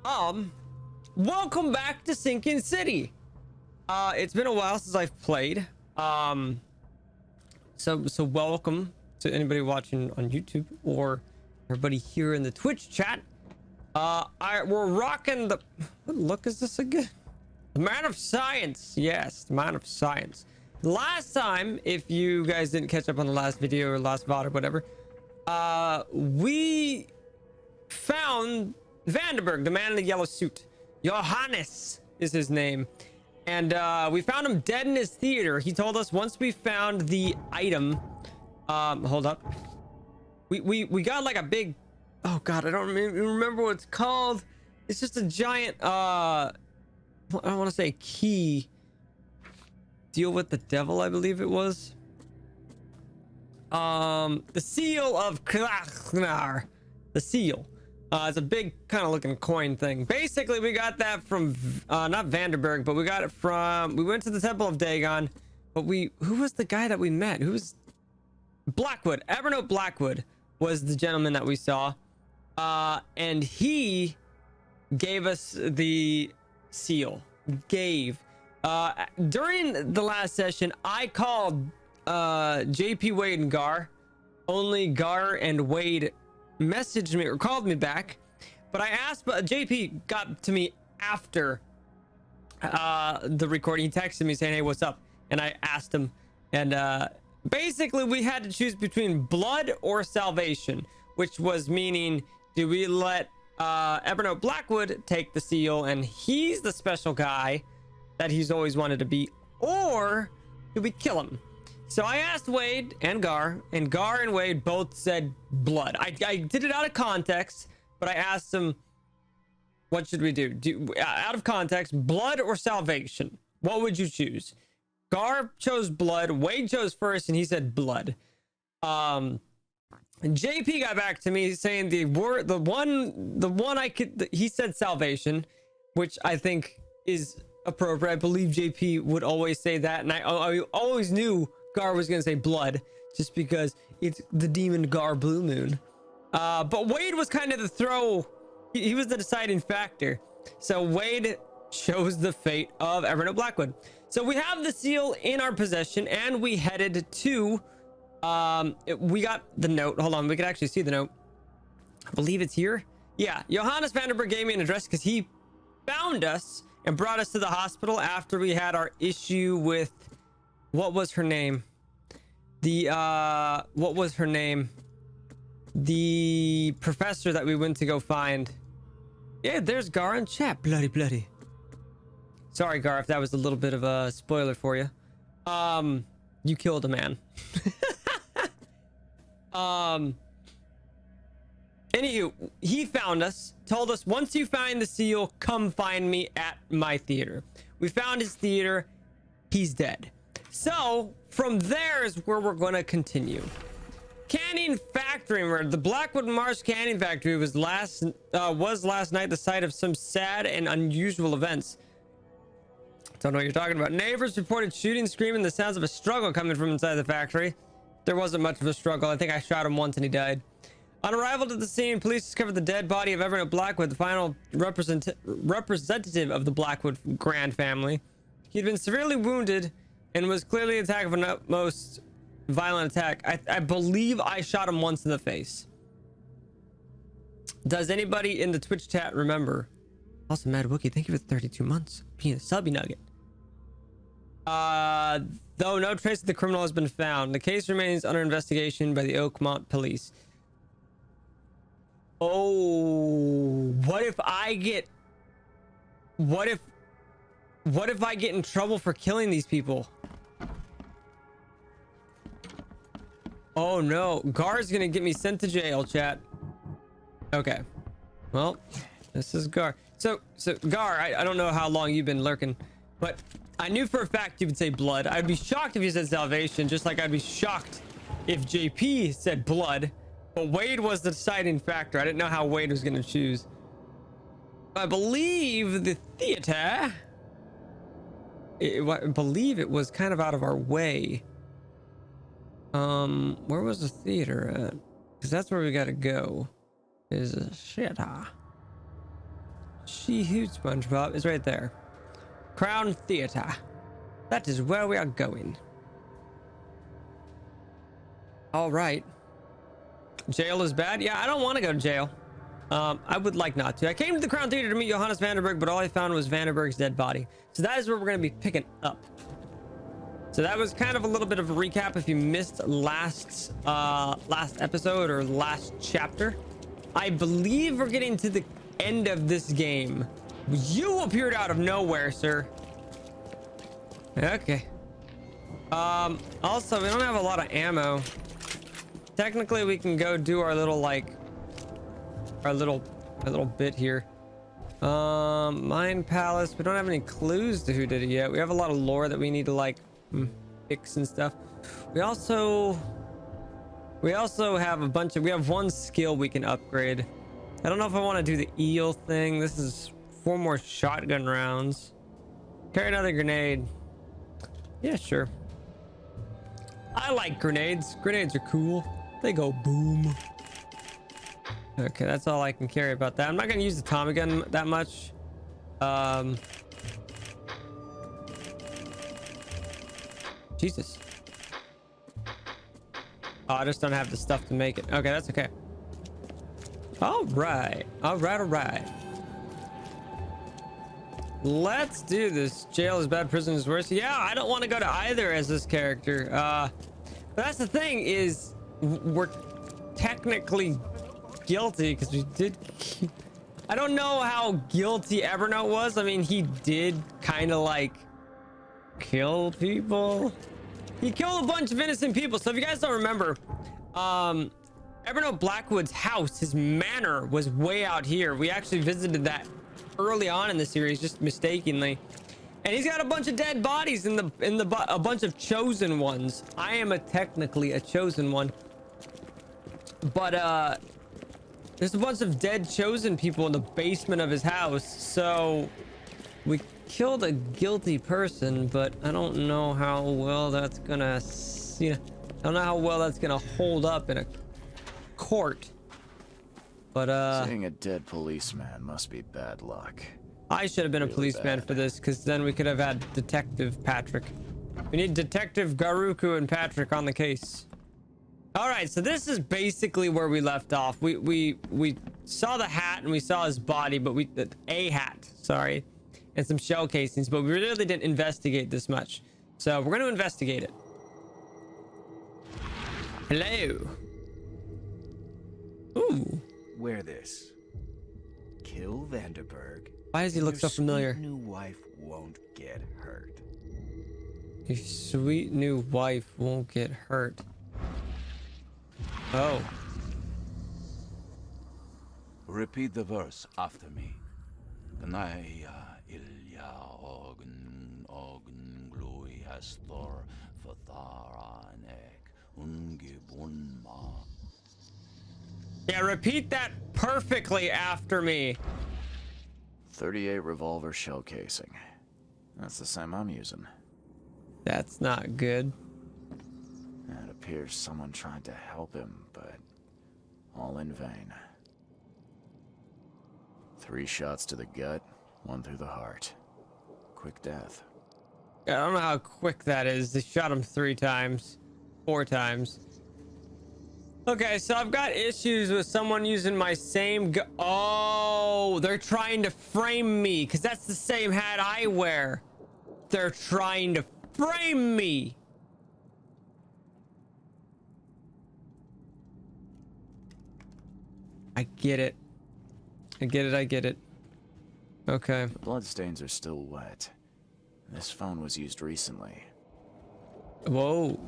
Um, Welcome back to Sinking City. It's been a while since I've played. So welcome to anybody watching on YouTube or everybody here in the Twitch chat. We're rocking the, what look is this again? The Man of Science. Yes, the Man of Science. Last time, if you guys didn't catch up on the last video or last VOD or whatever, we found Vandenberg, the man in the yellow suit. Johannes is his name. And we found him dead in his theater. He told us once we found the item, hold up. We got like a big, oh god, I don't remember what it's called. It's just a giant, I don't want to say key. Deal with the devil, I believe it was. The seal of Krachnar. The seal. It's a big kind of looking coin thing. Basically, we got that from not Vandenberg, but we got it from, we went to the Temple of Dagon, but who was the guy that we met? Who was Blackwood? Evernote Blackwood was the gentleman that we saw, and he gave us the seal. During the last session, I called JP, Wade, and Gar. Only Gar and Wade messaged me or called me back, but I asked, but JP got to me after the recording. He texted me saying, hey, what's up? And I asked him, and basically we had to choose between blood or salvation, which was meaning, do we let Evernote Blackwood take the seal and he's the special guy that he's always wanted to be, or do we kill him? So I asked Wade and Gar and Wade both said blood. I did it out of context, but I asked them, what should we do? Out of context, blood or salvation? What would you choose? Gar chose blood. Wade chose first, and he said blood. And JP got back to me saying the one I could. He said salvation, which I think is appropriate. I believe JP would always say that, and I always knew Gar was gonna say blood just because it's the demon Gar Blue Moon. But Wade was kind of the throw. He was the deciding factor. So Wade chose the fate of Evernote Blackwood. So we have the seal in our possession, and we headed to. We got the note. Hold on, we can actually see the note. I believe it's here. Yeah, Johannes Vandenberg gave me an address because he found us and brought us to the hospital after we had our issue with, what was her name? What was her name? The professor that we went to go find. Yeah, there's Gar in chat. Bloody. Sorry, Gar, if that was a little bit of a spoiler for you. You killed a man. Anywho, he found us, told us, once you find the seal, come find me at my theater. We found his theater. He's dead. So from there is where we're going to continue. Canning factory, the Blackwood Marsh Canning factory was last night the site of some sad and unusual events. Don't know what you're talking about. Neighbors reported shooting, screaming, the sounds of a struggle coming from inside the factory. There wasn't much of a struggle. I think I shot him once and he died. On arrival to the scene, police discovered the dead body of Evernote Blackwood, the final representative of the Blackwood Grand family. He'd been severely wounded and was clearly attacked of an utmost violent attack. I believe I shot him once in the face. Does anybody in the Twitch chat remember? Also, Mad Wookie, thank you for 32 months. Being a subby nugget. Though no trace of the criminal has been found, the case remains under investigation by the Oakmont police. Oh, what if I get in trouble for killing these people? Oh no, Gar's gonna get me sent to jail, chat. Okay, well, this is Gar. So Gar, I don't know how long you've been lurking, but I knew for a fact you would say blood. I'd be shocked if you said salvation, just like I'd be shocked if JP said blood. But Wade was the deciding factor. I didn't know how Wade was going to choose. I believe the theater, I believe it was kind of out of our way. Where was the theater at? Because that's where we got to go. Is a shit, huh? She Who SpongeBob is right there. Crown Theater. That is where we are going. All right. Jail is bad. Yeah, I don't want to go to jail. I would like not to. I came to the Crown Theater to meet Johannes Vanderberg, but all I found was Vanderberg's dead body. So that is where we're going to be picking up. So that was kind of a little bit of a recap if you missed last episode or last chapter. I believe we're getting to the end of this game. You appeared out of nowhere, sir. Okay. Also, we don't have a lot of ammo. Technically, we can go do our little our little bit here. Mine Palace. We don't have any clues to who did it yet. We have a lot of lore that we need to fix and stuff. We also have a bunch of, we have one skill we can upgrade. I don't know if I want to do the eel thing. This is 4 more shotgun rounds. Carry another grenade. Yeah, sure. I like grenades. Grenades are cool. They go boom. Okay, that's all I can carry about that. I'm not going to use the Tommy gun that much. Jesus. Oh, I just don't have the stuff to make it. Okay, that's okay. All right. All right. Let's do this. Jail is bad, prison is worse. Yeah, I don't want to go to either as this character. But that's the thing is we're technically guilty because we did I don't know how guilty Evernote was. I mean, he did kind of kill people. He killed a bunch of innocent people. So if you guys don't remember, Evernote Blackwood's house, his manor, was way out here. We actually visited that early on in the series, just mistakenly. And he's got a bunch of dead bodies in a bunch of chosen ones. I am technically a chosen one, but there's a bunch of dead chosen people in the basement of his house. So we killed a guilty person, but I don't know how well that's gonna, I don't know how well that's gonna hold up in a court. But seeing a dead policeman must be bad luck. I should have been a Really policeman bad. for this, because then we could have had Detective Patrick. We need Detective Garuku and Patrick on the case. All right, so this is basically where we left off. We saw the hat and we saw his body, but a hat, sorry, and some shell casings, but we really didn't investigate this much. So we're going to investigate it. Hello. Ooh. Wear this. Kill Vanderberg. Why does he and look your so familiar? sweet new wife won't get hurt. Your sweet new wife won't get hurt. Oh. Repeat the verse after me. Gnaya ilya ogn glui hastor fatharanek ungibunma. Yeah, repeat that perfectly after me. 38 revolver shell casing. That's the same I'm using. That's not good. It appears someone tried to help him, but all in vain. 3 shots to the gut, 1 through the heart. Quick death. I don't know how quick that is. They shot him 3 times. 4 times. Okay, so I've got issues with someone using my same oh, they're trying to frame me because that's the same hat I wear. They're trying to frame me. I get it. I get it. Okay. The bloodstains are still wet. This phone was used recently. Whoa.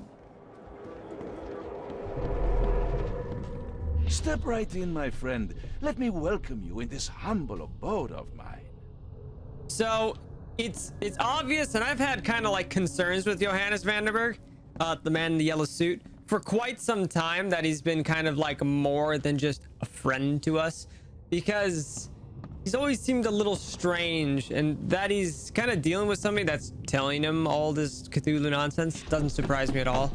Step right in, my friend. Let me welcome you in this humble abode of mine. So it's obvious, and I've had kind of concerns with Johannes Vanderberg, the man in the yellow suit, for quite some time, that he's been kind of more than just a friend to us, because he's always seemed a little strange, and that he's kind of dealing with somebody that's telling him all this Cthulhu nonsense doesn't surprise me at all.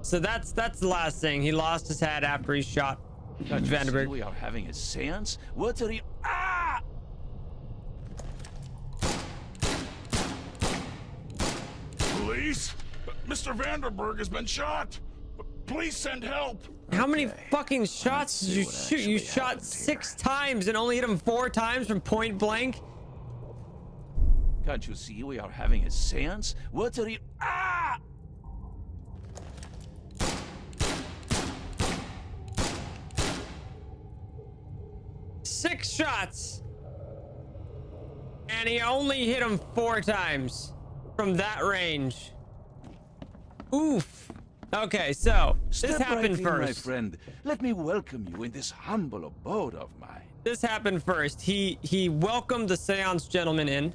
So that's the last thing. He lost his hat after he shot Vanderberg. We are having a seance? What are you... Ah! Police? Mr. Vanderberg has been shot. Please send help. How many Okay, fucking shots did you what shoot? You actually shot happened 6 here. times and only hit him 4 times from point blank. Can't you see we are having a seance? What are you... Ah! 6 shots. And he only hit him 4 times from that range. Oof. Okay, so this Step happened right in, my first. friend. Let me welcome you in this humble abode of mine. This happened first. He welcomed the seance gentleman in.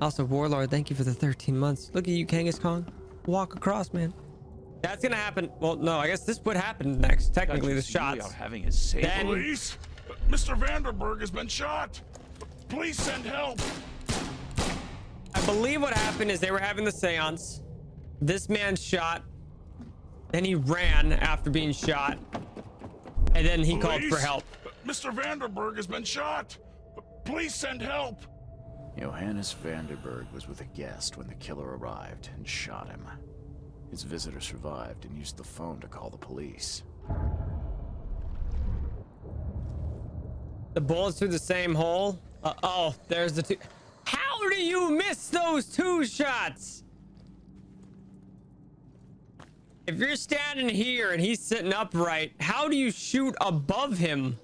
Also, Warlord, thank you for the 13 months. Look at you, Kangaskhan. Walk across, man. That's gonna happen. Well, no, I guess this would happen next. Technically, Can't you the see shots. we are having a seance? Then- Police? Mr. Vanderberg has been shot. Please send help. I believe what happened is they were having the seance. This man shot. Then he ran after being shot. And then he called for Police? help. Mr. Vanderberg has been shot. Please send help. Johannes Vanderberg was with a guest when the killer arrived and shot him. His visitor survived and used the phone to call the police. The bullets through the same hole. Oh, there's the 2. How do you miss those 2 shots? If you're standing here and he's sitting upright, how do you shoot above him?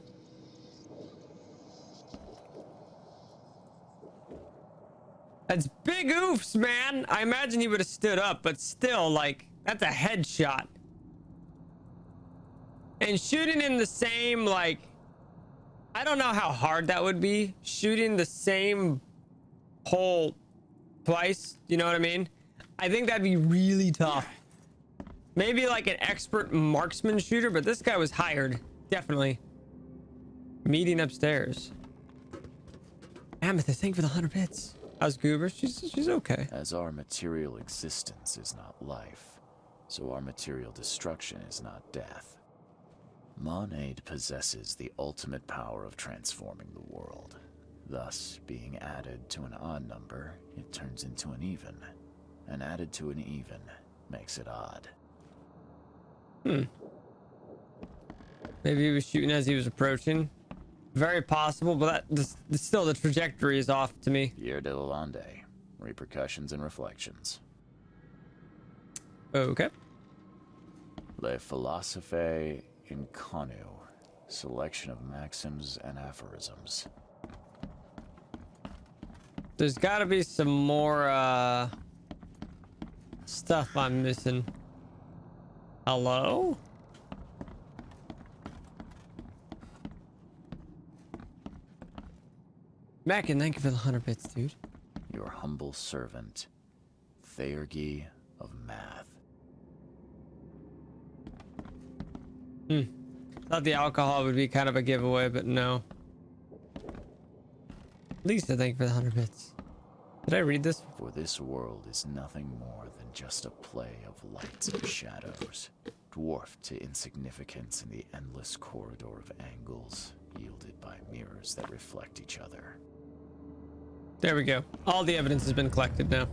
That's big oofs, man. I imagine he would have stood up, but still, like, that's a headshot. And shooting in the same, like, I don't know how hard that would be. Shooting the same hole twice, you know what I mean? I think that'd be really tough. Maybe like an expert marksman shooter, but this guy was hired. Definitely. Meeting upstairs. Amethyst, thank you for the 100 bits. How's Goober? She's okay. As our material existence is not life, so our material destruction is not death. Monade possesses the ultimate power of transforming the world. Thus, being added to an odd number, it turns into an even. And added to an even makes it odd. Maybe he was shooting as he was approaching. Very possible, but still the trajectory is off to me. Pierre de Lalande. Repercussions and reflections. Okay. Le Philosophe Inconu. Selection of maxims and aphorisms. There's got to be some more stuff I'm missing. Hello? Mackin, thank you for the 100 bits, dude. Your humble servant, Theurgy of Math. Thought the alcohol would be kind of a giveaway, but no. Lisa, thank you for the 100 bits. Did I read this? For this world is nothing more than just a play of lights and shadows, dwarfed to insignificance in the endless corridor of angles yielded by mirrors that reflect each other. There we go. All the evidence has been collected now.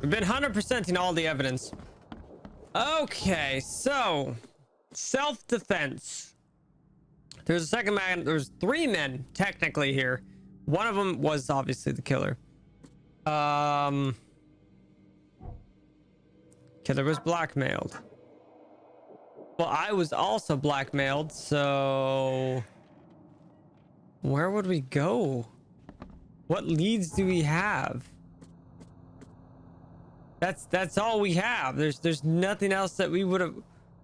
We've been 100%ing all the evidence. Okay, so self-defense. There's a second man. There's 3 men technically here. One of them was obviously the killer. Killer was blackmailed. Well, I was also blackmailed, so where would we go? What leads do we have? That's all we have. There's nothing else that we would have,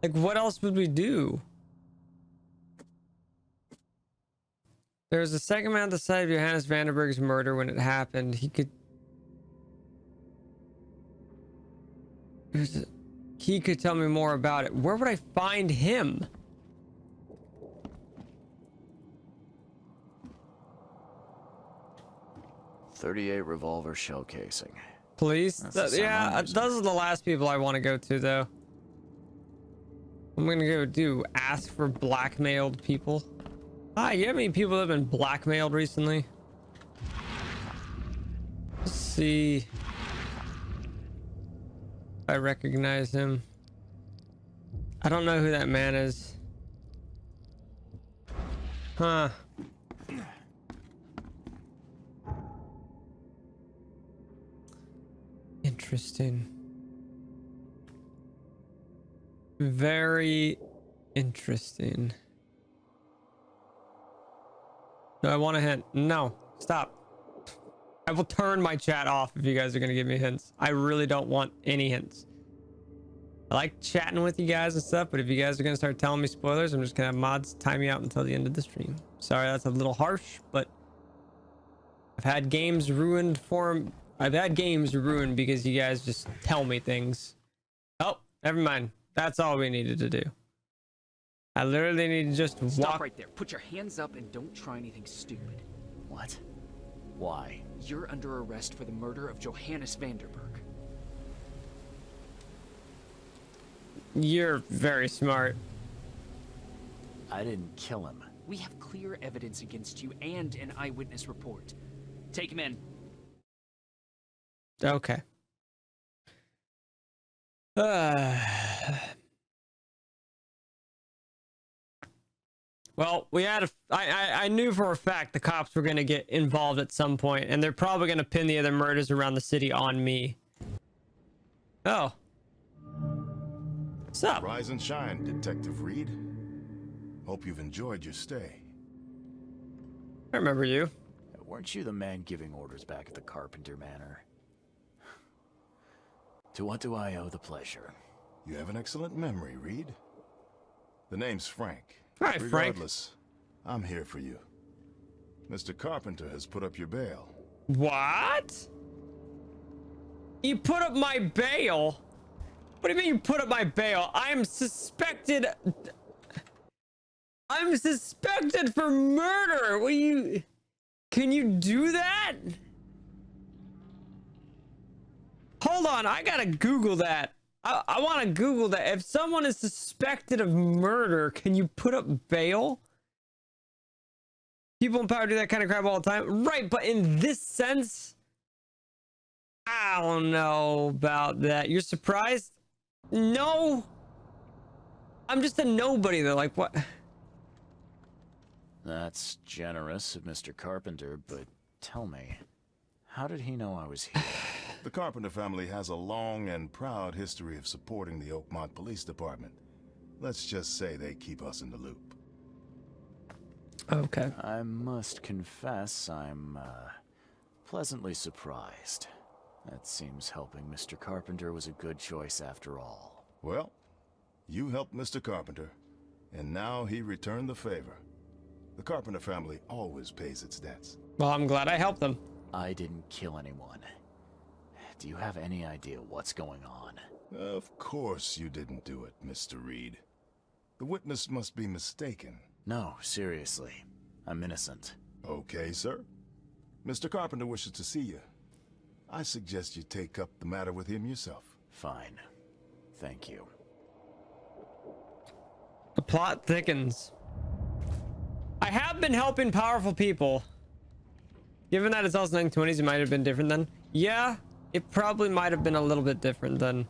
like, what else would we do? There was a second man on the side of Johannes Vanderberg's murder when it happened. He could tell me more about it. Where would I find him? .38 revolver shell casing. Please? That's the same Yeah, I'm using. those are the last people I want to go to, though. I'm gonna go do ask for blackmailed people. Hi, you have any people that have been blackmailed recently? Let's see. I recognize him. I don't know who that man is. Huh. Interesting. Very interesting. Do I want a hint? No. Stop. I will turn my chat off if you guys are going to give me hints. I really don't want any hints. I like chatting with you guys and stuff, but if you guys are going to start telling me spoilers, I'm just going to have mods time me out until the end of the stream. Sorry, that's a little harsh, but I've had games ruined because you guys just tell me things. Oh, never mind. That's all we needed to do. I literally need to just Stop walk right there. Put your hands up and don't try anything stupid. What? Why? You're under arrest for the murder of Johannes Vanderberg. You're very smart. I didn't kill him. We have clear evidence against you and an eyewitness report. Take him in. Okay. Well, we had I knew for a fact the cops were going to get involved at some point, and they're probably going to pin the other murders around the city on me. Oh. What's up? Rise and shine, Detective Reed. Hope you've enjoyed your stay. I remember you. Weren't you the man giving orders back at the Carpenter Manor? To what do I owe the pleasure? You have an excellent memory, Reed. The name's Frank. Hi, Frank. Regardless, I'm here for you. Mr. Carpenter has put up your bail. What? You put up my bail? What do you mean you put up my bail? I'm suspected for murder. What do you... Can you do that? Hold on, I gotta Google that. I want to Google that. If someone is suspected of murder, can you put up bail? People in power do that kind of crap all the time. Right, but in this sense, I don't know about that. You're surprised? No. I'm just a nobody though. Like, what? That's generous of Mr. Carpenter, but tell me, how did he know I was here? The Carpenter family has a long and proud history of supporting the Oakmont Police Department. Let's just say they keep us in the loop. Okay. I must confess, I'm pleasantly surprised. That seems helping Mr. Carpenter was a good choice after all. Well, you helped Mr. Carpenter, and now he returned the favor. The Carpenter family always pays its debts. Well, I'm glad I helped them. I didn't kill anyone. Do you have any idea what's going on? Of course you didn't do it, Mr. Reed. The witness must be mistaken. No, seriously. I'm innocent. Okay, sir. Mr. Carpenter wishes to see you. I suggest you take up the matter with him yourself. Fine. Thank you. The plot thickens. I have been helping powerful people. Given that it's also 1920s, it might have been different then. Yeah, it probably might have been a little bit different then.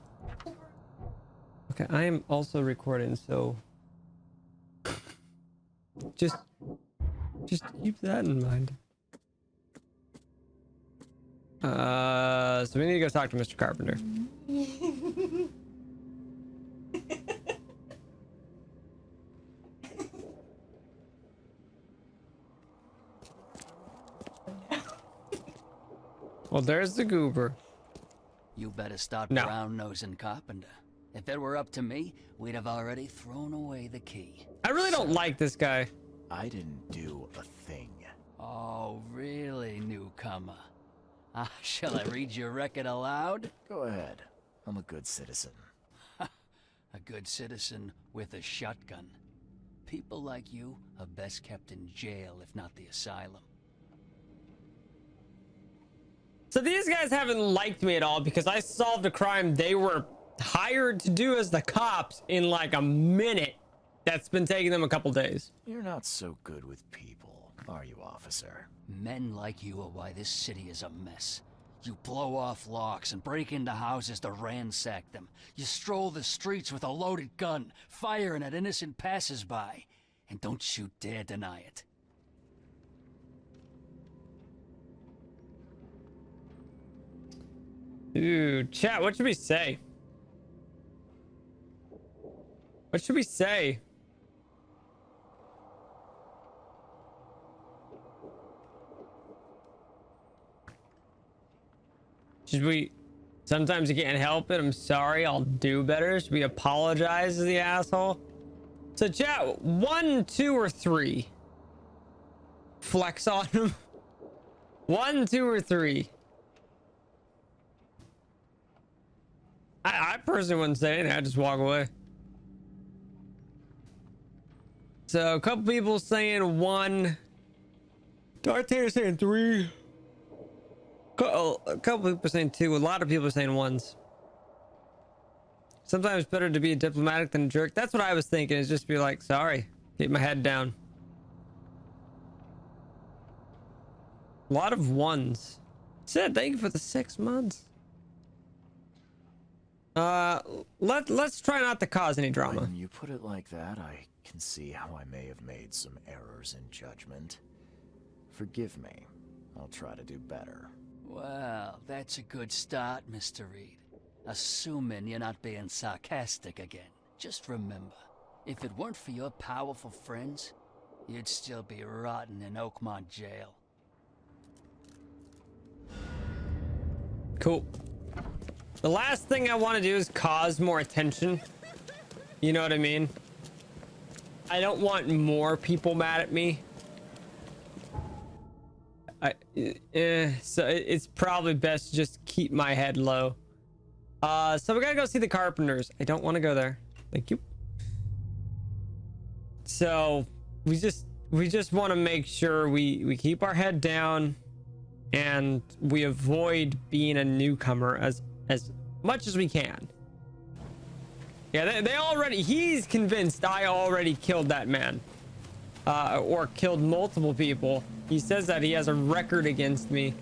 Okay, I am also recording, so just keep that in mind. So we need to go talk to Mr. Carpenter. Well, there's the goober. You better start No. brown-nosing Carpenter. If it were up to me, we'd have already thrown away the key. I really don't like this guy. I didn't do a thing. Oh, really, newcomer? Shall I read your record aloud? Go ahead. I'm a good citizen. A good citizen with a shotgun. People like you are best kept in jail, if not the asylum. So these guys haven't liked me at all because I solved a crime they were hired to do as the cops in like a minute. That's been taking them a couple days. You're not so good with people, are you, officer? Men like you are why this city is a mess. You blow off locks and break into houses to ransack them. You stroll the streets with a loaded gun, firing at innocent passers-by. And don't you dare deny it. Dude, chat, what should we say? What should we say? Should we... Sometimes you can't help it. I'm sorry. I'll do better. Should we apologize to the asshole? So chat, 1, 2, or 3? Flex on him. 1, 2, or 3? I personally wouldn't say anything. I'd just walk away. So a couple people saying 1. D'Artagnan saying 3. A couple people saying 2. A lot of people are saying 1s. Sometimes better to be diplomatic than a jerk. That's what I was thinking, is just be like, sorry, keep my head down. A lot of 1s. Sid, thank you for the 6 months. Let's try not to cause any drama. When you put it like that, I can see how I may have made some errors in judgment. Forgive me. I'll try to do better. Well, that's a good start, Mr. Reed. Assuming you're not being sarcastic again. Just remember, if it weren't for your powerful friends, you'd still be rotting in Oakmont jail. Cool. The last thing I want to do is cause more attention. You know what I mean? I don't want more people mad at me. So it's probably best to just keep my head low. So we gotta go see the carpenters. I don't want to go there. Thank you. So we just want to make sure we keep our head down and we avoid being a newcomer as much as we can. Yeah, they already, he's convinced I already killed that man, or killed multiple people. He says that he has a record against me.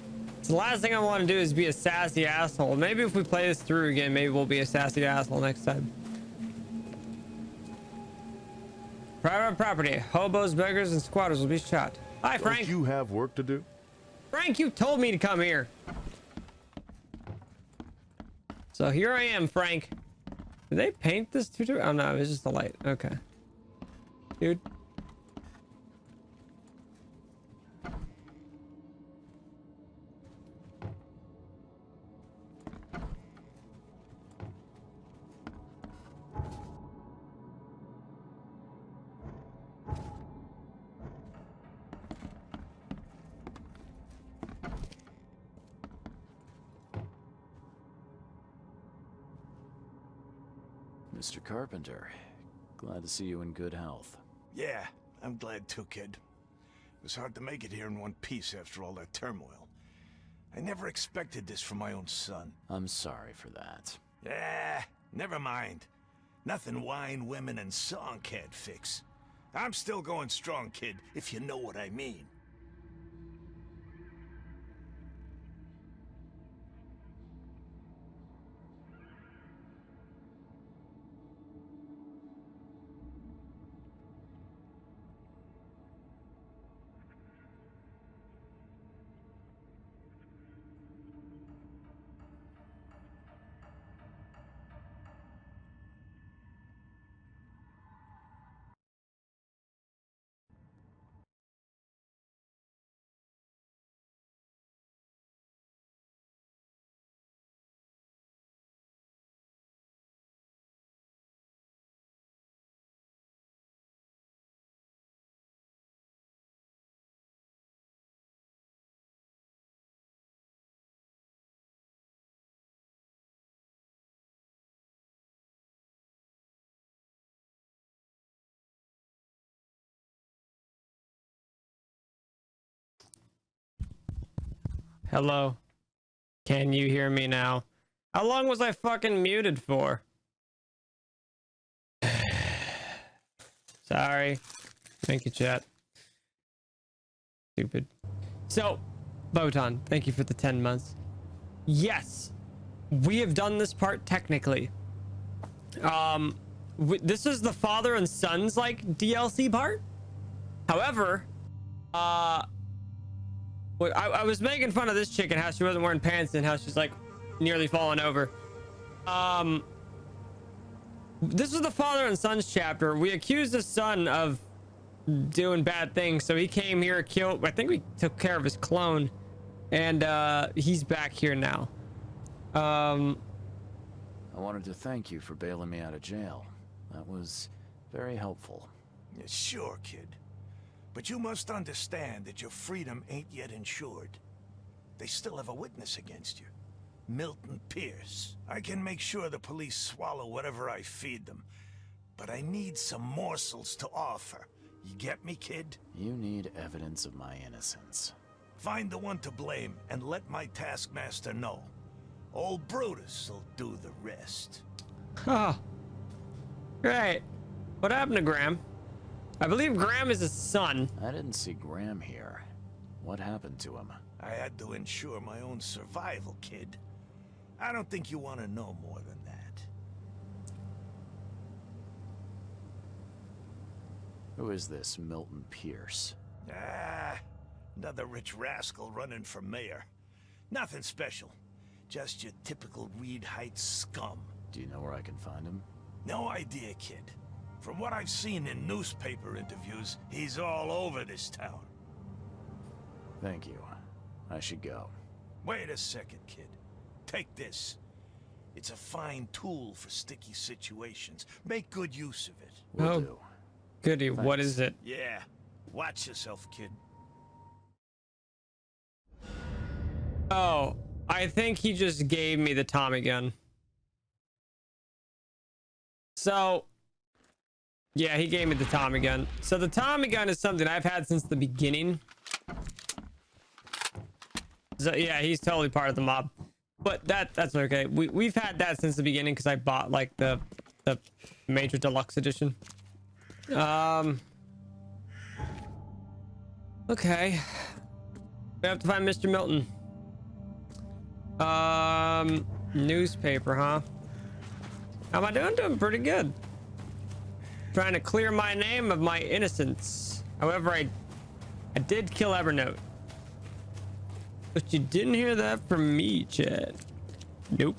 So the last thing I want to do is be a sassy asshole. Maybe if we play this through again, maybe we'll be a sassy asshole next time. Private property. Hobos, beggars, and squatters will be shot. Hi, Frank. Don't you have work to do? Frank, you told me to come here. So here I am, Frank. Did they paint this too? Oh no, it's just the light. Okay. Dude. Mr. Carpenter, glad to see you in good health. Yeah, I'm glad too, kid. It was hard to make it here in one piece after all that turmoil. I never expected this from my own son. I'm sorry for that. Yeah, never mind. Nothing wine, women, and song can't fix. I'm still going strong, kid, if you know what I mean. Hello. Can you hear me now? How long was I fucking muted for? Sorry. Thank you, chat. Stupid. So, Botan, thank you for the 10 months. yes, we have done this part technically. This is the father and sons like DLC part. However, I was making fun of this chick and how she wasn't wearing pants and how she's like nearly falling over. This is the father and sons chapter. We accused the son of doing bad things, so he came here, killed. I think we took care of his clone, and he's back here now. I wanted to thank you for bailing me out of jail. That was very helpful. Yeah, sure, kid. But you must understand that your freedom ain't yet insured. They still have a witness against you. Milton Pierce. I can make sure the police swallow whatever I feed them. But I need some morsels to offer. You get me, kid? You need evidence of my innocence. Find the one to blame and let my taskmaster know. Old Brutus will do the rest. Oh, great. What happened to Graham? I believe Graham is his son. I didn't see Graham here. What happened to him? I had to ensure my own survival, kid. I don't think you want to know more than that. Who is this Milton Pierce? Another rich rascal running for mayor. Nothing special. Just your typical Reed Heights scum. Do you know where I can find him? No idea, kid. From what I've seen in newspaper interviews, he's all over this town. Thank you. I should go. Wait a second, kid. Take this. It's a fine tool for sticky situations. Make good use of it. Will Oh. do. Goody, Thanks. what is it? Yeah. Watch yourself, kid. Oh, I think he just gave me the Tommy gun. So, yeah, he gave me the Tommy gun. So the Tommy gun is something I've had since the beginning. So yeah, he's totally part of the mob. But that's okay. We've had that since the beginning because I bought like the major deluxe edition. Okay. We have to find Mr. Milton. Newspaper, huh? How am I doing? Doing pretty good. Trying to clear my name of my innocence. However, I did kill Evernote. But you didn't hear that from me, Chad. Nope.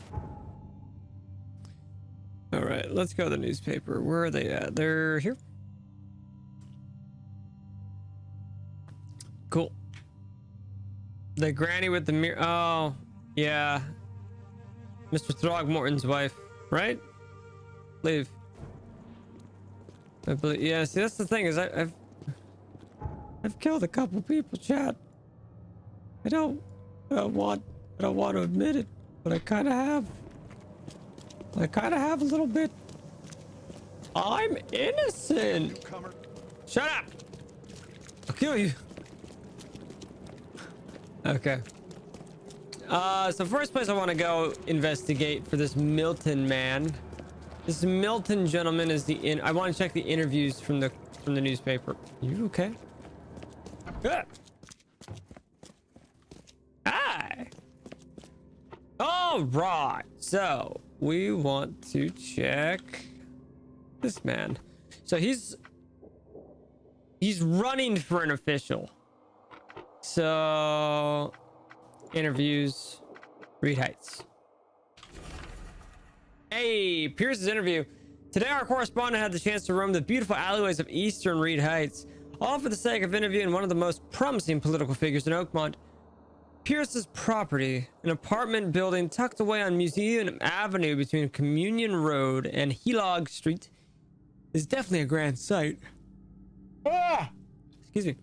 All right, let's go to the newspaper. Where are they at? They're here. Cool. The granny with the mirror. Oh, yeah. Mr. Throgmorton's wife, right? Leave. I believe. Yeah. See, that's the thing is I've killed a couple people, Chad. I don't want to admit it, but I kind of have. I kind of have a little bit. I'm innocent. Shut up. I'll kill you. Okay. So first place I want to go investigate for this Milton man. This Milton gentleman is I want to check the interviews from the newspaper. You okay? Good. Hi. All right. So we want to check this man. So he's running for an official. So interviews, Reed Heights. Hey, Pierce's interview. Today our correspondent had the chance to roam the beautiful alleyways of Eastern Reed Heights, all for the sake of interviewing one of the most promising political figures in Oakmont. Pierce's property, an apartment building tucked away on Museum Avenue between Communion Road and Helog Street, is definitely a grand sight. Excuse me.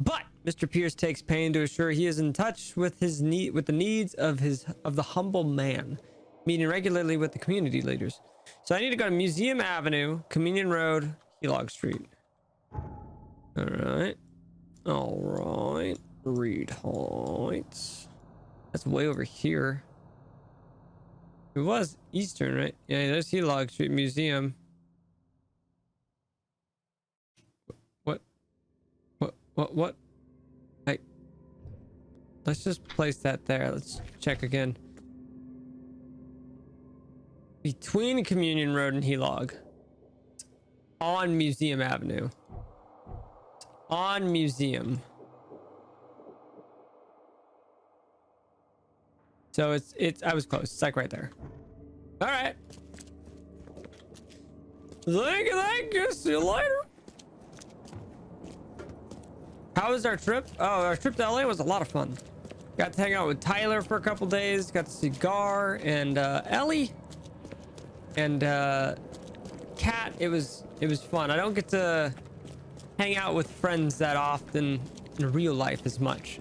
But Mr. Pierce takes pain to assure he is in touch with the needs of the humble man, meeting regularly with the community leaders. So I need to go to Museum Avenue, Communion Road, Helog Street. All right. Reed Heights. That's way over here. It was Eastern, right? Yeah, there's Helog Street Museum. What? Hey, let's just place that there. Let's check again. between Communion Road and Helog. It's on Museum Avenue. It's on Museum. So it's I was close. It's like right there. All right. Thank you. See you later. How was our trip? Oh, our trip to LA was a lot of fun. Got to hang out with Tyler for a couple days. Got to see Gar and Ellie and Kat. It was fun. I don't get to hang out with friends that often in real life as much.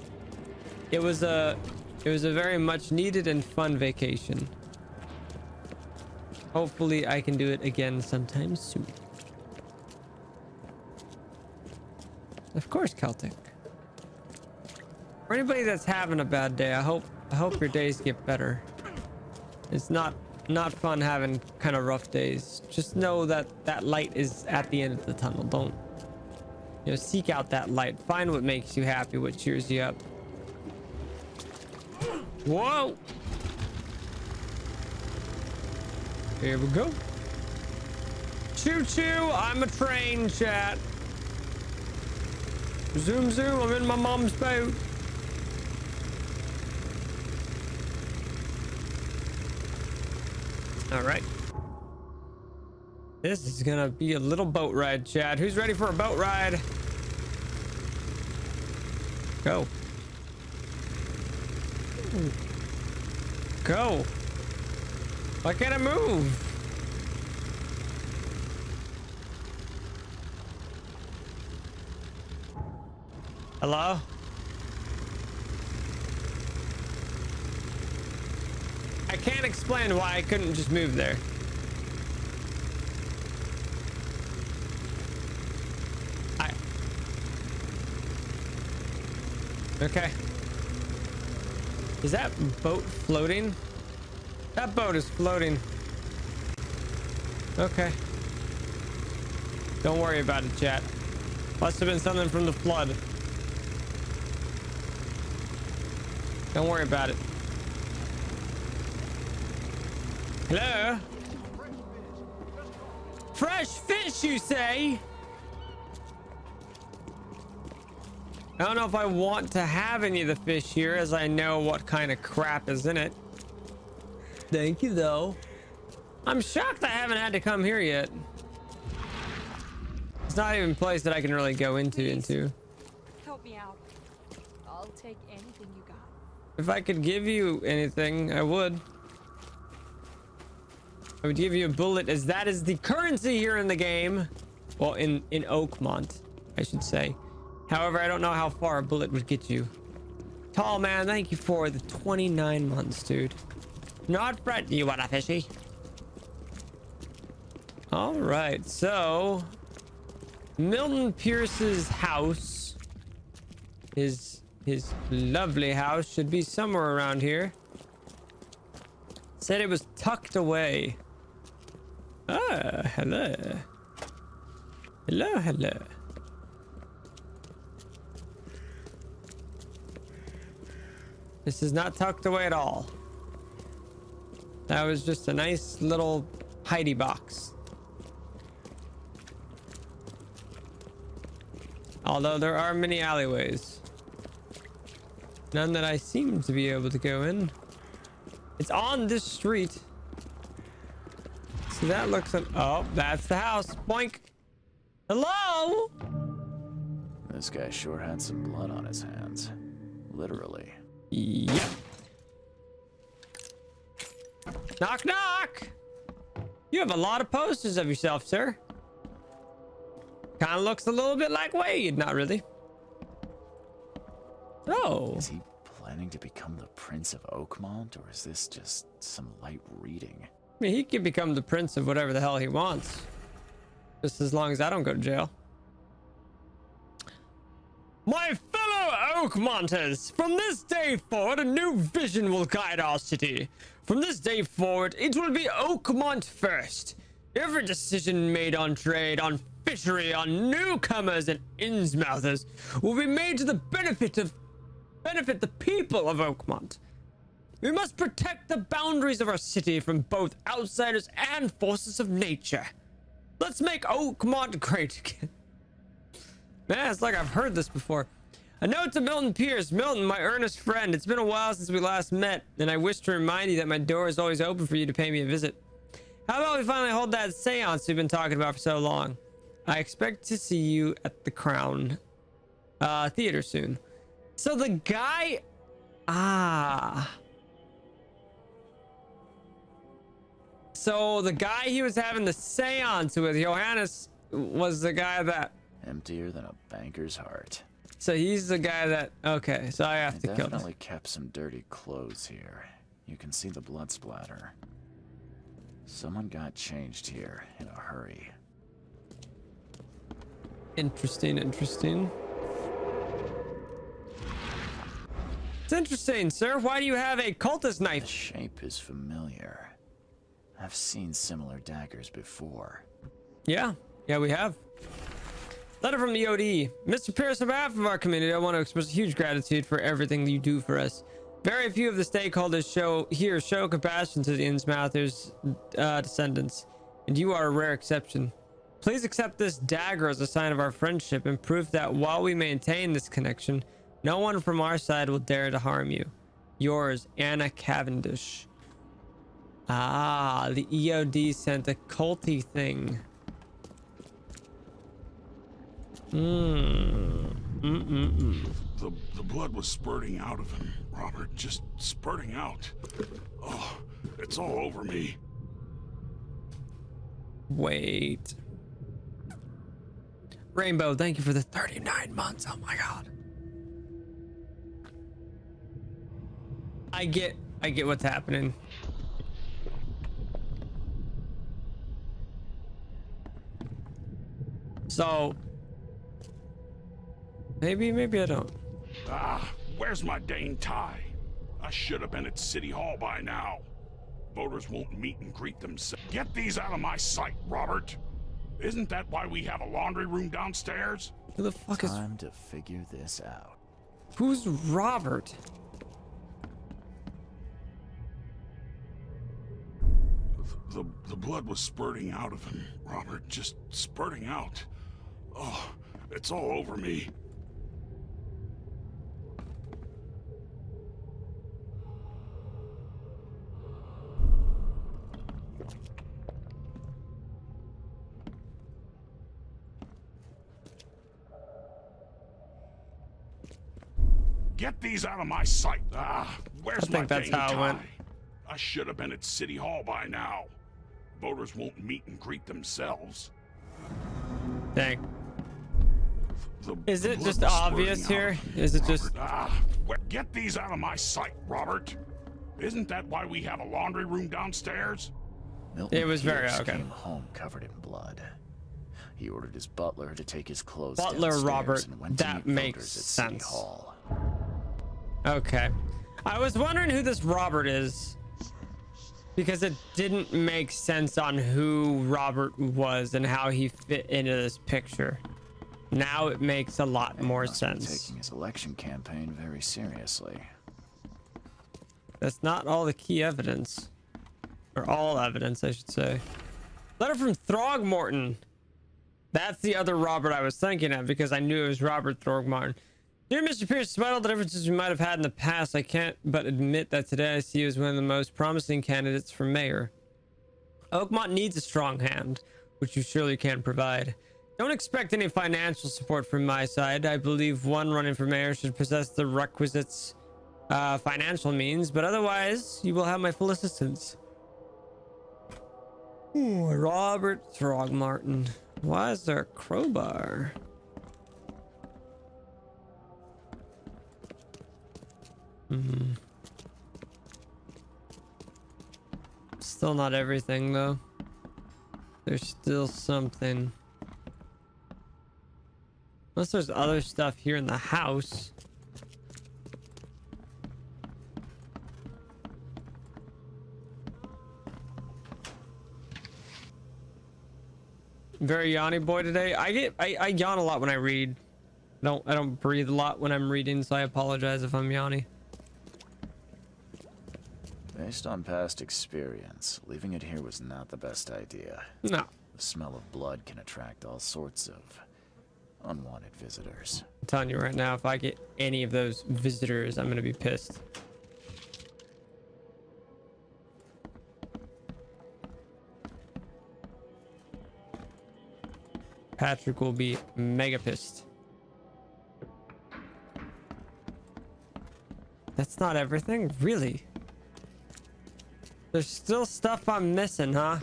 It was a very much needed and fun vacation. Hopefully I can do it again sometime soon. Of course, Celtic. For anybody that's having a bad day, I hope your days get better. It's not fun having kind of rough days. Just know that that light is at the end of the tunnel. Don't, seek out that light. Find what makes you happy, what cheers you up. Whoa! Here we go. Choo choo! I'm a train, chat. Zoom zoom! I'm in my mom's boat. All right. This is gonna be a little boat ride, Chad. Who's ready for a boat ride? Go. Go. Why can't I move? Hello? I can't explain why I couldn't just move there. Okay. Is that boat floating? That boat is floating. Okay. Don't worry about it, chat. Must have been something from the flood. Don't worry about it. Hello? Fresh fish, you say? I don't know if I want to have any of the fish here, as I know what kind of crap is in it. Thank you, though. I'm shocked I haven't had to come here yet. It's not even a place that I can really go into. Help me out. I'll take anything you got. If I could give you anything, I would. I would give you a bullet, as that is the currency here in the game. Well, in Oakmont, I should say. However, I don't know how far a bullet would get you. Tall man, thank you for the 29 months, dude. Not Brett, you want a fishy? All right, so Milton Pierce's house, his lovely house, should be somewhere around here. Said it was tucked away. Ah, hello. Hello. This is not tucked away at all. That was just a nice little hidey box. Although there are many alleyways. None that I seem to be able to go in. It's on this street. So that looks like... Oh, that's the house. Boink. Hello? This guy sure had some blood on his hands. Literally. Yep. Knock, knock. You have a lot of posters of yourself, sir. Kind of looks a little bit like Wade. Not really. Oh. Is he planning to become the Prince of Oakmont, or is this just some light reading? I mean, he can become the prince of whatever the hell he wants. Just as long as I don't go to jail. My fellow Oakmonters, from this day forward, a new vision will guide our city. From this day forward, it will be Oakmont first. Every decision made on trade, on fishery, on newcomers and Innsmouthers will be made to the benefit the people of Oakmont. We must protect the boundaries of our city from both outsiders and forces of nature. Let's make Oakmont great again. Man, it's like I've heard this before. A note to Milton Pierce. Milton, my earnest friend. It's been a while since we last met, and I wish to remind you that my door is always open for you to pay me a visit. How about we finally hold that seance we've been talking about for so long? I expect to see you at the Crown Theater soon. So the guy... So the guy he was having the seance with, Johannes, was the guy that... Emptier than a banker's heart. So he's the guy that... Okay, so I have to kill him. Definitely kept some dirty clothes here. You can see the blood splatter. Someone got changed here in a hurry. Interesting, interesting. It's interesting, sir. Why do you have a cultist The knife? shape is familiar. I've seen similar daggers before. Yeah, we have. Letter from EOD. Mr. Pierce, on behalf of our community, I want to express a huge gratitude for everything you do for us. Very few of the stakeholders show compassion to the Innsmouthers' descendants, and you are a rare exception. Please accept this dagger as a sign of our friendship and proof that while we maintain this connection, no one from our side will dare to harm you. Yours, Anna Cavendish. The EOD sent a culty thing. The blood was spurting out of him, Robert. Just spurting out. Oh, it's all over me. Wait. Rainbow, thank you for the 39 months. Oh my god. I get what's happening. So maybe I don't. Where's my dang tie? I should have been at City Hall by now. Voters won't meet and greet themselves. Get these out of my sight, Robert. Isn't that why we have a laundry room downstairs? Who the fuck is... Time to figure this out. Who's Robert? The blood was spurting out of him, Robert. Just spurting out. Oh, it's all over me. Get these out of my sight. Where's my that's dang how it tie? went. I should have been at City Hall by now. Voters won't meet and greet themselves. Dang. Is The it blood just was obvious spurting here? out of Is it Robert. just... Get these out of my sight, Robert. Isn't that why we have a laundry room downstairs? Milton It was very Pierce okay. came home covered in blood. He ordered his butler to take his clothes Butler downstairs Robert, and went that to meet makes voters at City sense. Hall. Okay. I was wondering who this Robert is, because it didn't make sense on who Robert was and how he fit into this picture. Now it makes a lot more Must be sense. taking his election campaign very seriously. That's not all the key evidence. Or all evidence, I should say. Letter from Throgmorton. That's the other Robert I was thinking of, because I knew it was Robert Throgmorton. Dear Mr. Pierce, despite all the differences we might have had in the past, I can't but admit that today I see you as one of the most promising candidates for mayor. Oakmont needs a strong hand, which you surely can provide. Don't expect any financial support from my side. I believe one running for mayor should possess the requisites financial means, but otherwise, you will have my full assistance. Ooh, Robert Throgmorton. Why is there a crowbar? Still not everything, though. There's still something. Unless there's other stuff here in the house. Very yawny boy today. I yawn a lot when I read. I don't breathe a lot when I'm reading, so I apologize if I'm yawny. Based on past experience, leaving it here was not the best idea. No. The smell of blood can attract all sorts of unwanted visitors. I'm telling you right now, if I get any of those visitors, I'm gonna be pissed. Patrick will be mega pissed. That's not everything? Really? There's still stuff I'm missing, huh?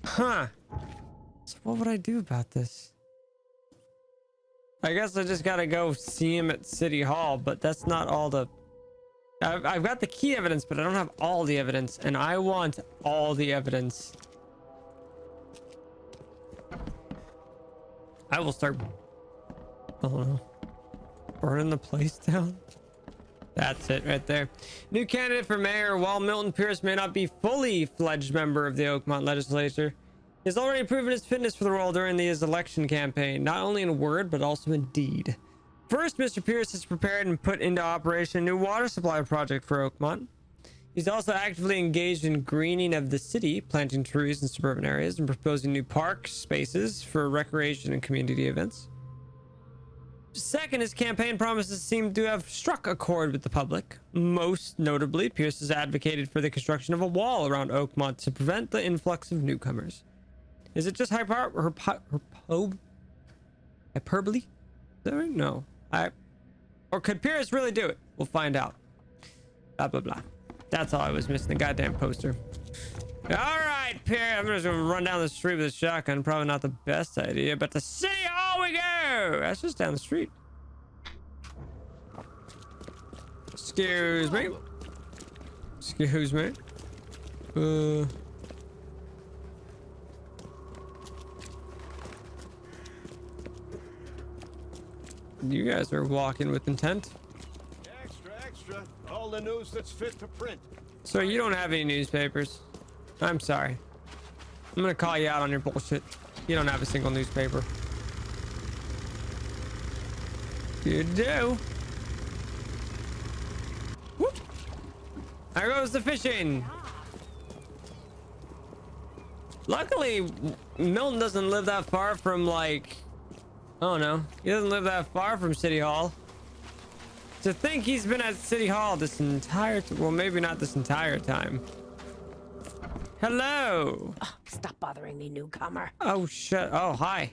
Huh. So what would I do about this? I guess I just gotta go see him at City Hall, but that's not all the... I've got the key evidence, but I don't have all the evidence, and I want all the evidence. I will start... I don't know. Burning the place down? That's it right there. New candidate for mayor. While Milton Pierce may not be fully fledged member of the Oakmont legislature, he has already proven his fitness for the role during his election campaign, not only in word, but also in deed. First, Mr. Pierce has prepared and put into operation a new water supply project for Oakmont. He's also actively engaged in greening of the city, planting trees in suburban areas and proposing new park spaces for recreation and community events. Second, his campaign promises seem to have struck a chord with the public. Most notably, Pierce has advocated for the construction of a wall around Oakmont to prevent the influx of newcomers. Is it just hyperbole? Is that right? No. Or could Pierce really do it? We'll find out. Blah, blah, blah. That's all I was missing, the goddamn poster. All right, Pierce. I'm just gonna run down the street with a shotgun. Probably not the best idea, but to City Hall we go. That's just down the street. Excuse me. Excuse me. You guys are walking with intent. Extra, extra. All the news that's fit to print. So you don't have any newspapers? I'm sorry. I'm gonna call you out on your bullshit. You don't have a single newspaper. You do. Whoop. There goes the fishing. Luckily, Milton doesn't live that far from, like, I don't know. He doesn't live that far from City Hall. To think he's been at City Hall this entire well, maybe not this entire time. Hello. Oh, stop bothering me, newcomer. Oh, shit. Oh, hi.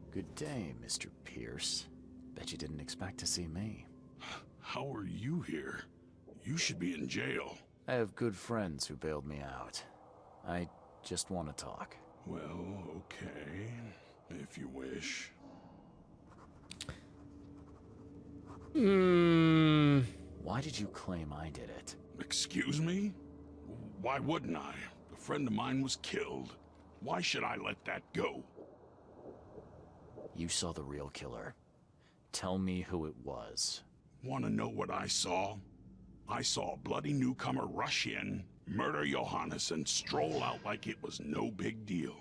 Good day, Mr. Pierce. Bet you didn't expect to see me. How are you here? You should be in jail. I have good friends who bailed me out. I just want to talk. Well, okay. If you wish. Why did you claim I did it? Excuse me? Why wouldn't I? A friend of mine was killed. Why should I let that go? You saw the real killer. Tell me who it was. Want to know what I saw? I saw a bloody newcomer rush in, murder Johannes, and stroll out like it was no big deal.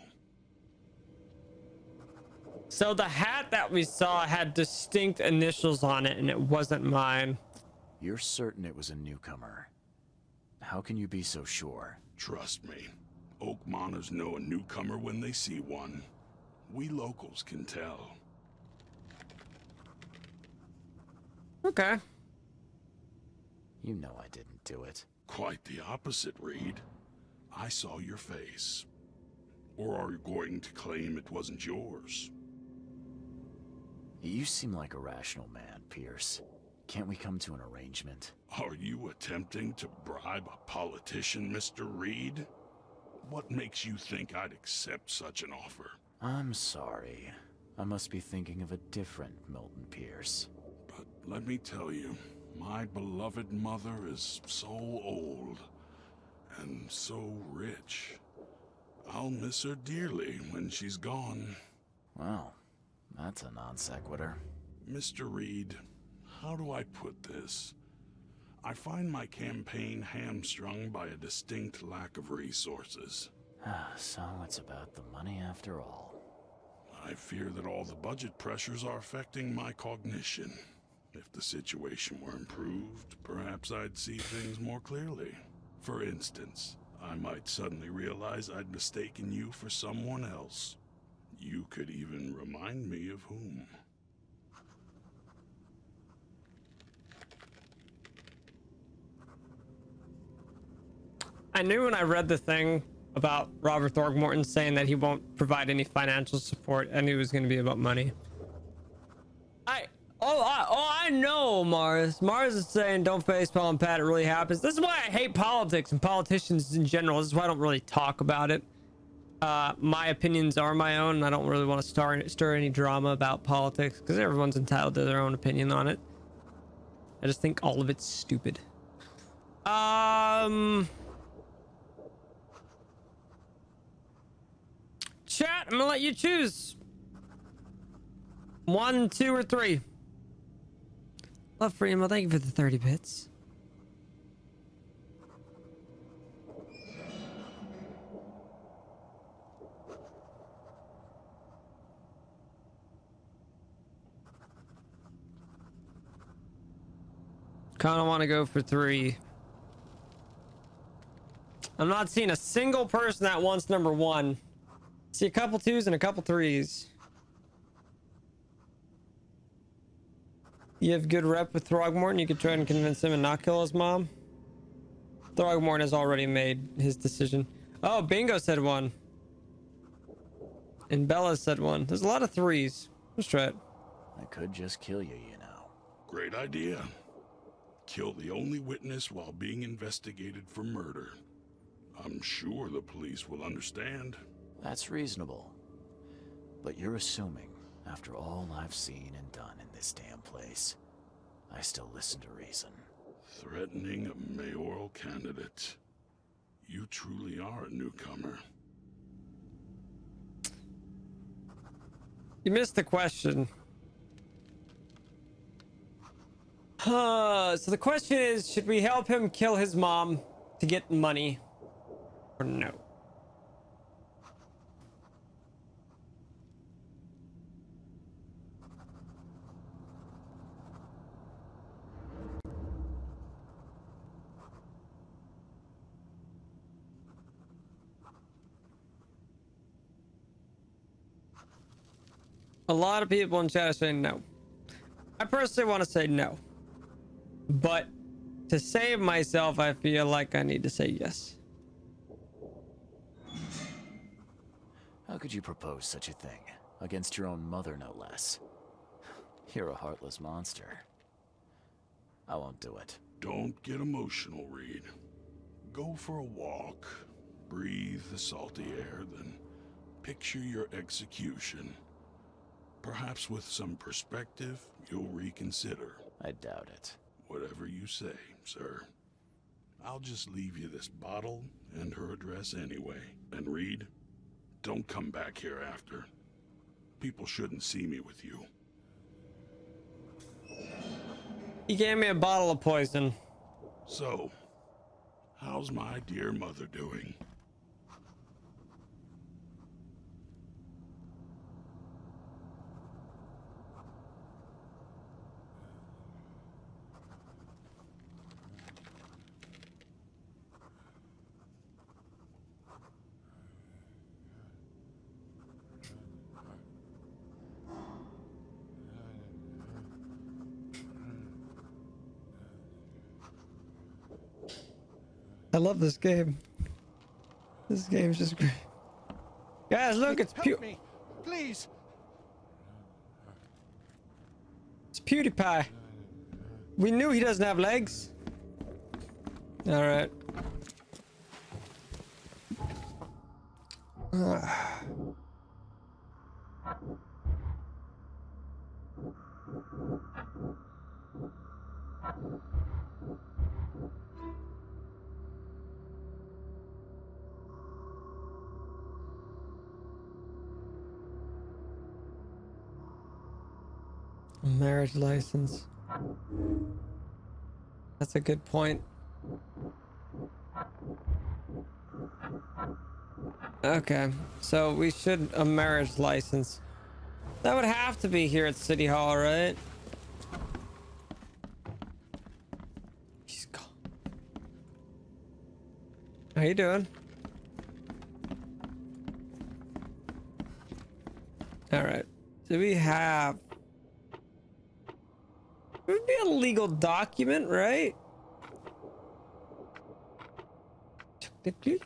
So the hat that we saw had distinct initials on it, and it wasn't mine. You're certain it was a newcomer. How can you be so sure? Trust me, Oakmonters know a newcomer when they see one. We locals can tell. Okay. You know I didn't do it. Quite the opposite, Reed. I saw your face. Or are you going to claim it wasn't yours? You seem like a rational man, Pierce. Can't we come to an arrangement? Are you attempting to bribe a politician, Mr. Reed? What makes you think I'd accept such an offer? I'm sorry. I must be thinking of a different Milton Pierce. But let me tell you, my beloved mother is so old and so rich. I'll miss her dearly when she's gone. Well, that's a non sequitur. Mr. Reed, how do I put this? I find my campaign hamstrung by a distinct lack of resources. So it's about the money after all. I fear that all the budget pressures are affecting my cognition. If the situation were improved, perhaps I'd see things more clearly. For instance, I might suddenly realize I'd mistaken you for someone else. You could even remind me of whom. I knew when I read the thing about Robert Throckmorton saying that he won't provide any financial support, I knew it was going to be about money. I know, Mars. Mars is saying don't facepalm Pat, it really happens. This is why I hate politics and politicians in general. This is why I don't really talk about it. My opinions are my own. I don't really want to stir any drama about politics because everyone's entitled to their own opinion on it. I just think all of it's stupid. Chat, I'm gonna let you choose. 1, 2, or 3. Love Freedom, well, thank you for the 30 bits. Kinda wanna go for 3. I'm not seeing a single person that wants number 1. See a couple 2s and a couple 3s. You have good rep with Throgmorton. You could try and convince him and not kill his mom. Throgmorton has already made his decision. Oh, Bingo said 1. And Bella said 1. There's a lot of 3s. Let's try it. I could just kill you, you know. Great idea. Kill the only witness while being investigated for murder. I'm sure the police will understand. That's reasonable. But you're assuming, after all I've seen and done in this damn place, I still listen to reason. Threatening a mayoral candidate. You truly are a newcomer. You missed the question. So the question is, should we help him kill his mom to get money or no? A lot of people in chat are saying no. I personally want to say no. But to save myself, I feel like I need to say yes. How could you propose such a thing? Against your own mother, no less. You're a heartless monster. I won't do it. Don't get emotional, Reed. Go for a walk. Breathe the salty air, then picture your execution. Perhaps with some perspective, you'll reconsider. I doubt it. Whatever you say, sir. I'll just leave you this bottle and her address anyway. And Reed, don't come back here after. People shouldn't see me with you. He gave me a bottle of poison. So, how's my dear mother doing? I love this game. This game's just great. Guys, look, it's Please. It's PewDiePie. We knew he doesn't have legs. All right. Marriage license. That's a good point. Okay, so we should a marriage license. That would have to be here at City Hall, right? How you doing? All right. So we have. It would be a legal document, right? Technically.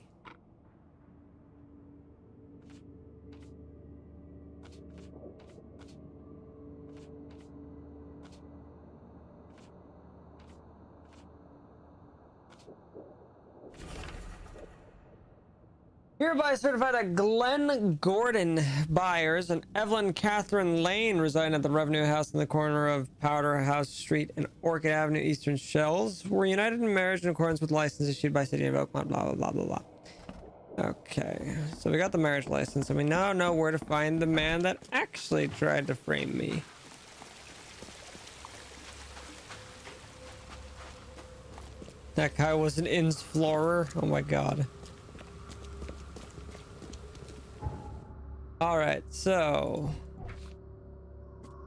Hereby certified that Glenn Gordon Byers and Evelyn Catherine Lane reside at the Revenue House in the corner of Powder House Street and Orchid Avenue, Eastern Shells, were united in marriage in accordance with license issued by City of Oakmont, blah, blah, blah, blah, blah. Okay, so we got the marriage license, and we now know where to find the man that actually tried to frame me. That guy was an Insflorer. Oh my god. Alright, so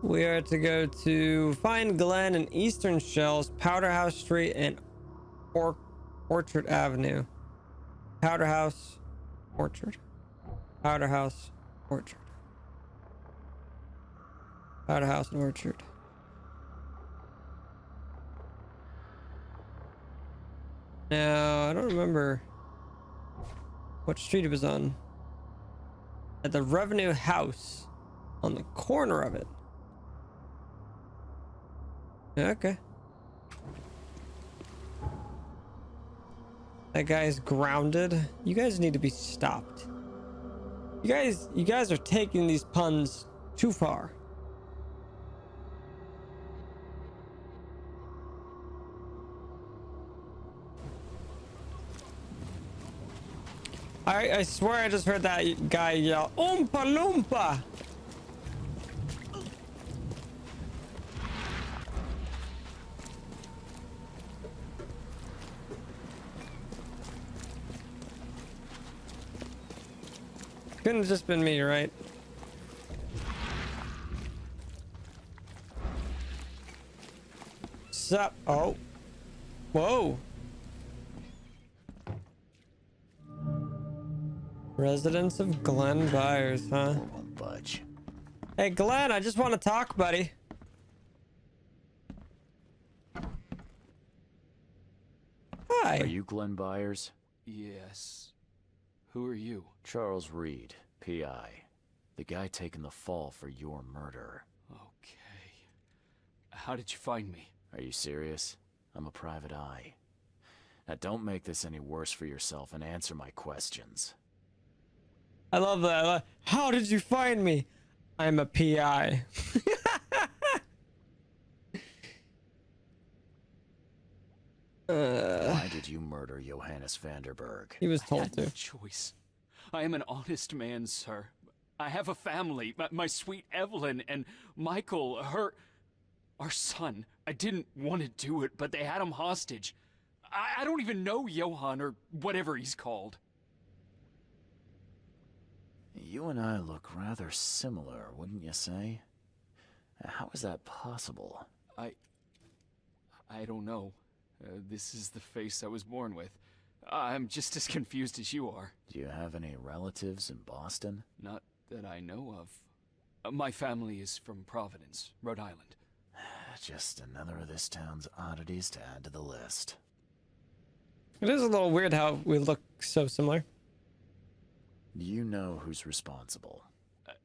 we are to go to find Glenn in Eastern Shells, Powder House Street, and Orchard Avenue. Powder House, Orchard. Powder House, Orchard. Powder House and Orchard. Now, I don't remember what street it was on. At the Revenue House on the corner of it. Okay. That guy's grounded. You guys need to be stopped. You guys are taking these puns too far. I swear I just heard that guy yell, Oompa Loompa! Couldn't have just been me, right? Sup? Oh. Whoa. Residence of Glenn Byers, huh? Won't budge. Hey, Glenn, I just want to talk, buddy. Hi. Are you Glenn Byers? Yes. Who are you? Charles Reed, PI. The guy taking the fall for your murder. Okay. How did you find me? Are you serious? I'm a private eye. Now don't make this any worse for yourself and answer my questions. I love that. How did you find me? I'm a PI. Why did you murder Johannes Vanderberg? He was I told had to. no choice. I am an honest man, sir. I have a family. My sweet Evelyn and Michael, our son. I didn't want to do it, but they had him hostage. I don't even know Johann or whatever he's called. You and I look rather similar, wouldn't you say? How is that possible? I don't know. This is the face I was born with. I'm just as confused as you are. Do you have any relatives in Boston? Not that I know of. My family is from Providence, Rhode Island. Just another of this town's oddities to add to the list. It is a little weird how we look so similar. Do you know who's responsible?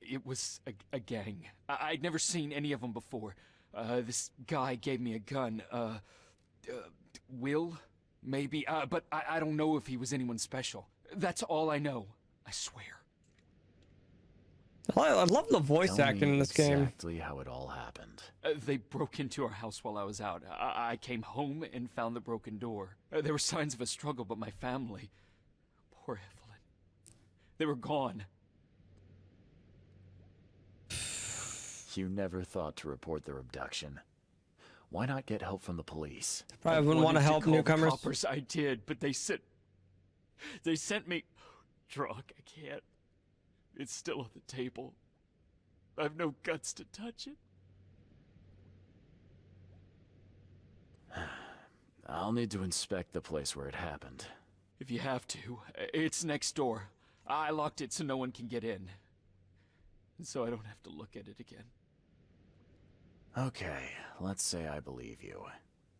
It was a gang. I'd never seen any of them before. This guy gave me a gun. Will? Maybe. But I don't know if he was anyone special. That's all I know. I swear. I love the voice Tell acting me in this game. exactly how it all happened. They broke into our house while I was out. I came home and found the broken door. There were signs of a struggle, but my family... Poor Evelyn. They were gone. You never thought to report their abduction. Why not get help from the police? Probably wouldn't want to help call the newcomers. coppers. I did, but they sent me drunk. I can't. It's still on the table. I've no guts to touch it. I'll need to inspect the place where it happened. If you have to, it's next door. I locked it so no one can get in. So I don't have to look at it again. Okay, let's say I believe you.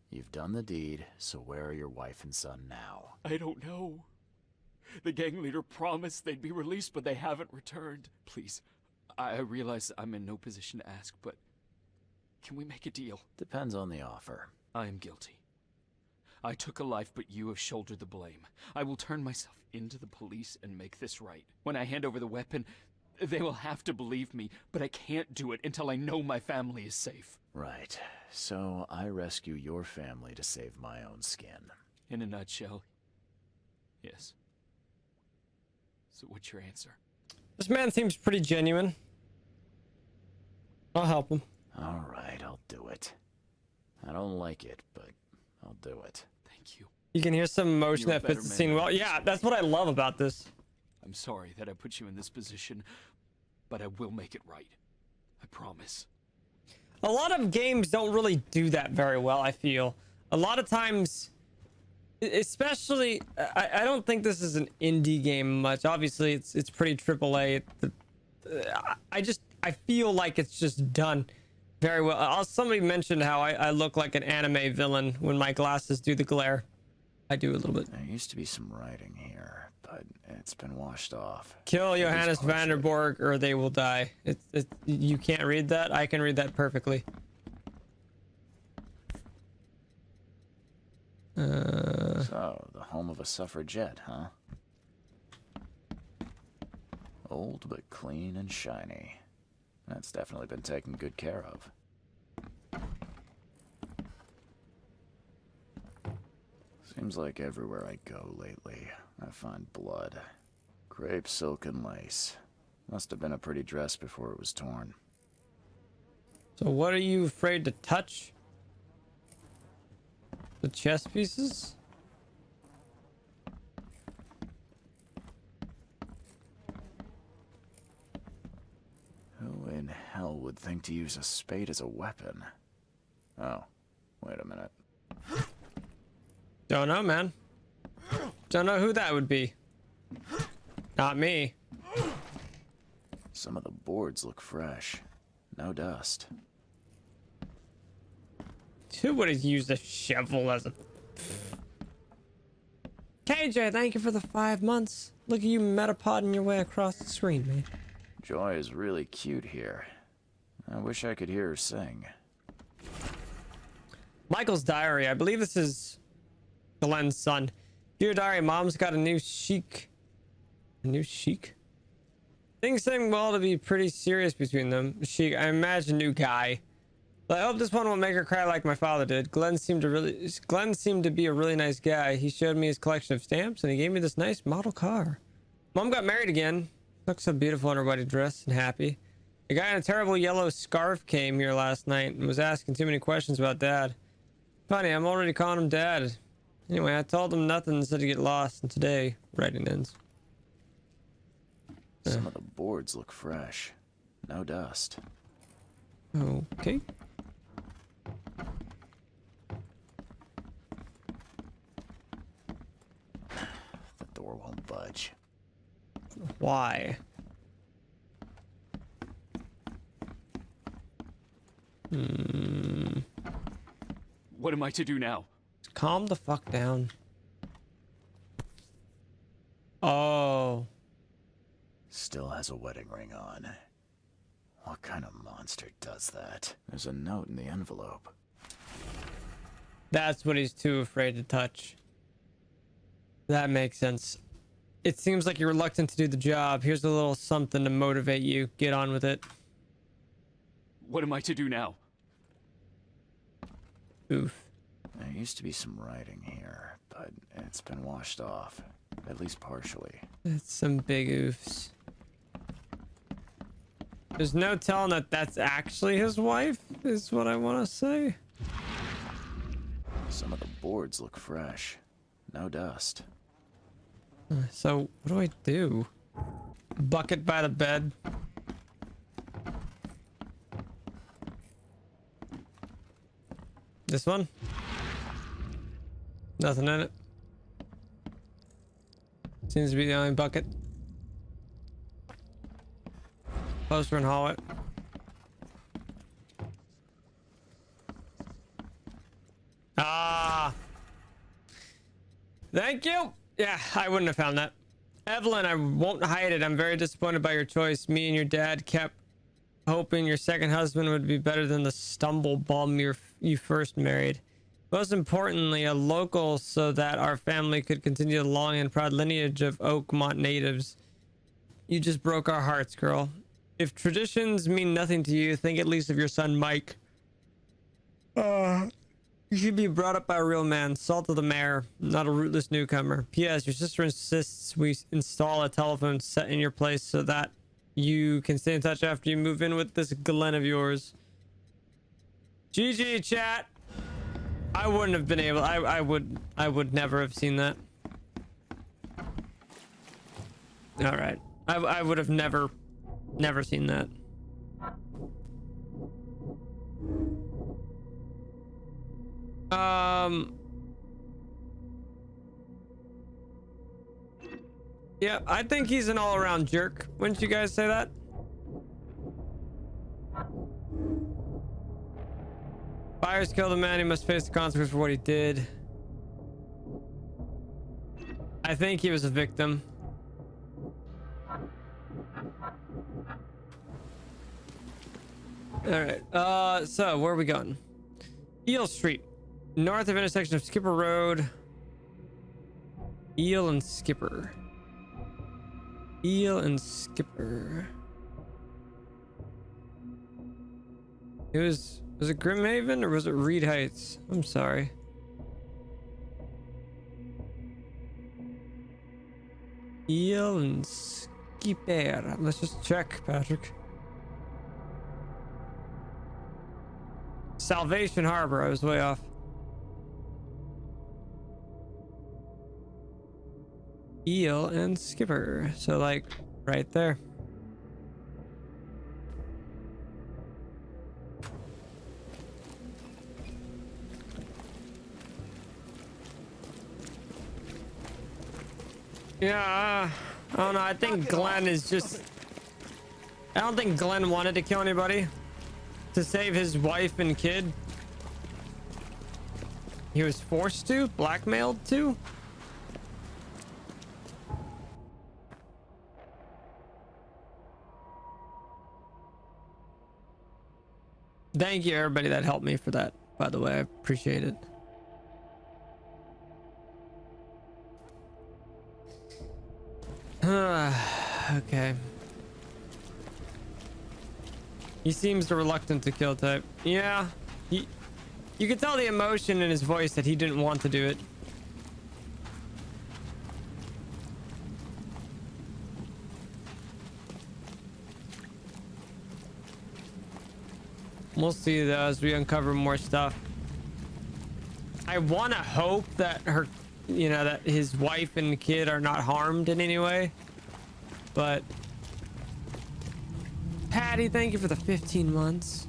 You've done the deed, so where are your wife and son now? I don't know. The gang leader promised they'd be released, but they haven't returned. Please, I realize I'm in no position to ask, but can we make a deal? Depends on the offer. I am guilty. I took a life, but you have shouldered the blame. I will turn myself into the police and make this right. When I hand over the weapon, they will have to believe me, but I can't do it until I know my family is safe. Right. So I rescue your family to save my own skin. In a nutshell, yes. So what's your answer? This man seems pretty genuine. I'll help him. All right, I'll do it. I don't like it, but I'll do it. Thank you. You can hear some emotion You're a that fits better the scene man. well. Yeah, that's what I love about this. I'm sorry that I put you in this position, but I will make it right. I promise. A lot of games don't really do that very well, I feel. A lot of times, especially, I don't think this is an indie game much. Obviously, it's pretty AAA. I feel like it's just done very well. Somebody mentioned how I look like an anime villain when my glasses do the glare. I do a little bit. There used to be some writing here, but it's been washed off. Kill Johannes Vanderborg or they will die. You can't read that? I can read that perfectly. So, the home of a suffragette, huh? Old but clean and shiny. That's definitely been taken good care of. Seems like everywhere I go lately, I find blood. Crepe, silk, and lace. Must have been a pretty dress before it was torn. So what are you afraid to touch? The chess pieces? Who in hell would think to use a spade as a weapon? Oh, wait a minute. Don't know, man. Don't know who that would be. Not me. Some of the boards look fresh. No dust. Who would have used a shovel as a... KJ, thank you for the 5 months. Look at you metapodding your way across the screen, man. Joy is really cute here. I wish I could hear her sing. Michael's diary. I believe this is Glenn's son. Dear diary, mom's got a new chic. A new chic? Things seem well to be pretty serious between them. Chic, I imagine new guy. But I hope this one won't make her cry like my father did. Glenn seemed to be a really nice guy. He showed me his collection of stamps and he gave me this nice model car. Mom got married again. Looked so beautiful in her wedding dress and happy. A guy in a terrible yellow scarf came here last night and was asking too many questions about Dad. Funny, I'm already calling him Dad. Anyway, I told him nothing and said to get lost, and today, writing ends. Some of the boards look fresh. No dust. Okay. The door won't budge. Why? What am I to do now? Calm the fuck down. Oh. Still has a wedding ring on. What kind of monster does that? There's a note in the envelope. That's what he's too afraid to touch. That makes sense. It seems like you're reluctant to do the job. Here's a little something to motivate you. Get on with it. What am I to do now? Oof. There used to be some writing here, but it's been washed off. At least partially. That's some big oofs. There's no telling that that's actually his wife, is what I want to say. Some of the boards look fresh. No dust. So, what do I do? Bucket by the bed. This one? Nothing in it. Seems to be the only bucket. Closer and haul it. Ah. Thank you. Yeah, I wouldn't have found that. Evelyn, I won't hide it. I'm very disappointed by your choice. Me and your dad kept hoping your second husband would be better than the stumble bum you first married. Most importantly, a local so that our family could continue the long and proud lineage of Oakmont natives. You just broke our hearts, girl. If traditions mean nothing to you, think at least of your son, Mike. You should be brought up by a real man, salt of the mare, not a rootless newcomer. P.S. Your sister insists we install a telephone set in your place so that you can stay in touch after you move in with this Glenn of yours. GG, chat. I wouldn't have been able. I would never have seen that. All right. I would have never seen that. Yeah, I think he's an all-around jerk. Wouldn't you guys say that? Byers killed a man. He must face the consequence for what he did. I think he was a victim. All right. So where are we going? Eel Street, north of intersection of Skipper Road. Eel and Skipper. Eel and Skipper. Was it Grimhaven or was it Reed Heights? I'm sorry. Eel and Skipper. Let's just check, Patrick. Salvation Harbor. I was way off. Eel and Skipper. So like right there. Yeah, I don't know. I think Glenn is just... I don't think Glenn wanted to kill anybody to save his wife and kid. He was forced to? Blackmailed to? Thank you, everybody that helped me for that, by the way. I appreciate it. Okay. He seems the reluctant to kill type. Yeah. You could tell the emotion in his voice that he didn't want to do it. We'll see though as we uncover more stuff. I want to hope that her, you know, that his wife and kid are not harmed in any way. But Patty, thank you for the 15 months.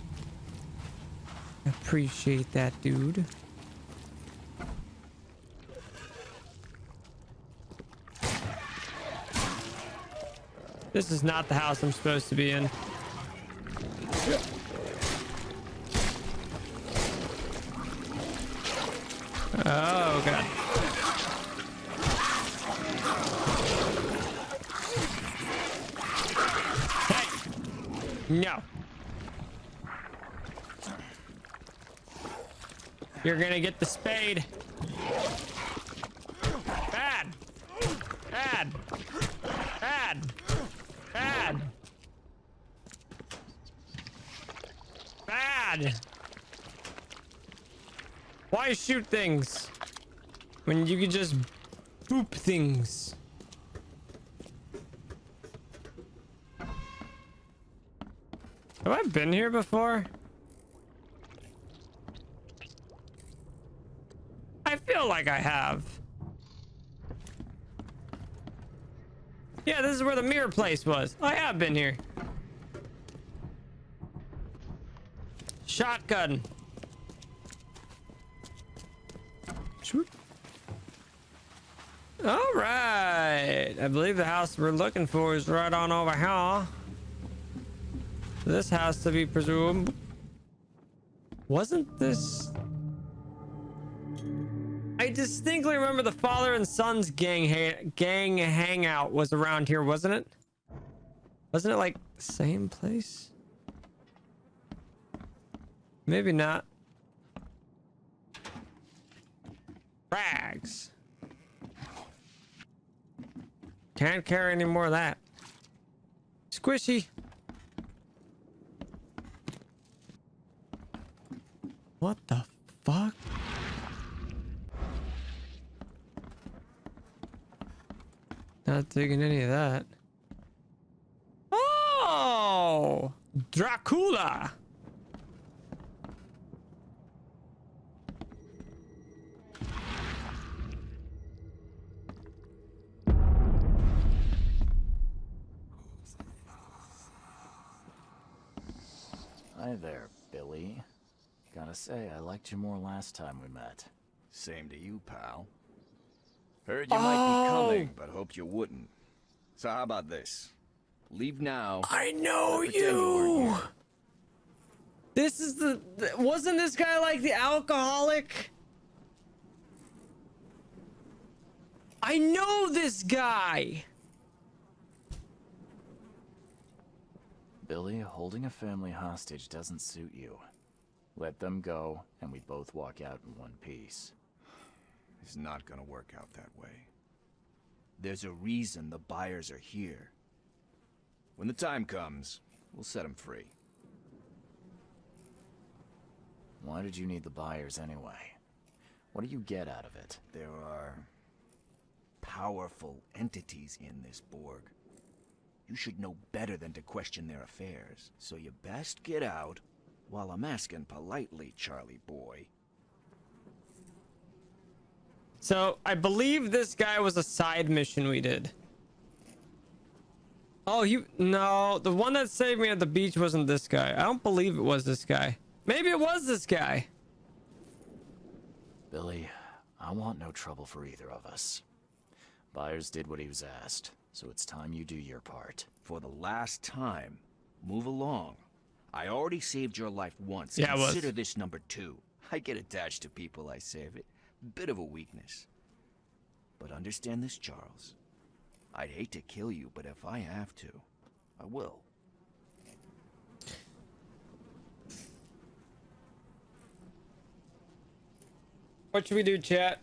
Appreciate that, dude. This is not the house I'm supposed to be in. Oh, God. Hey! No. You're gonna get the spade. Bad. Bad. Bad. Bad. Bad. Why shoot things when you could just boop things? Have I been here before? I feel like I have. Yeah, this is where the mirror place was. I have been here. Shotgun. All right. I believe the house we're looking for is right on over here. This has to be presumed. Wasn't this... I distinctly remember the father and son's gang hangout was around here, wasn't it? Wasn't it like the same place? Maybe not. Rags. Can't carry any more of that. Squishy. What the fuck? Not digging any of that. Oh! Dracula! Hi there, Billy. Gotta say, I liked you more last time we met. Same to you, pal. Heard you might be coming, but hoped you wouldn't. So how about this? Leave now. I know Pretend you weren't you! here. This is the... Wasn't this guy like the alcoholic? I know this guy! Billy, holding a family hostage doesn't suit you. Let them go, and we both walk out in one piece. It's not gonna work out that way. There's a reason the buyers are here. When the time comes, we'll set them free. Why did you need the buyers anyway? What do you get out of it? There are powerful entities in this Borg. You should know better than to question their affairs, so you best get out while I'm asking politely, Charlie boy. So, I believe this guy was a side mission we did. Oh, no, the one that saved me at the beach wasn't this guy. I don't believe it was this guy. Maybe it was this guy. Billy, I want no trouble for either of us. Byers did what he was asked, so it's time you do your part. For the last time, move along. I already saved your life once. Yeah, Consider this number 2. I get attached to people I save it. Bit of a weakness. But understand this, Charles. I'd hate to kill you, but if I have to, I will. What should we do, chat?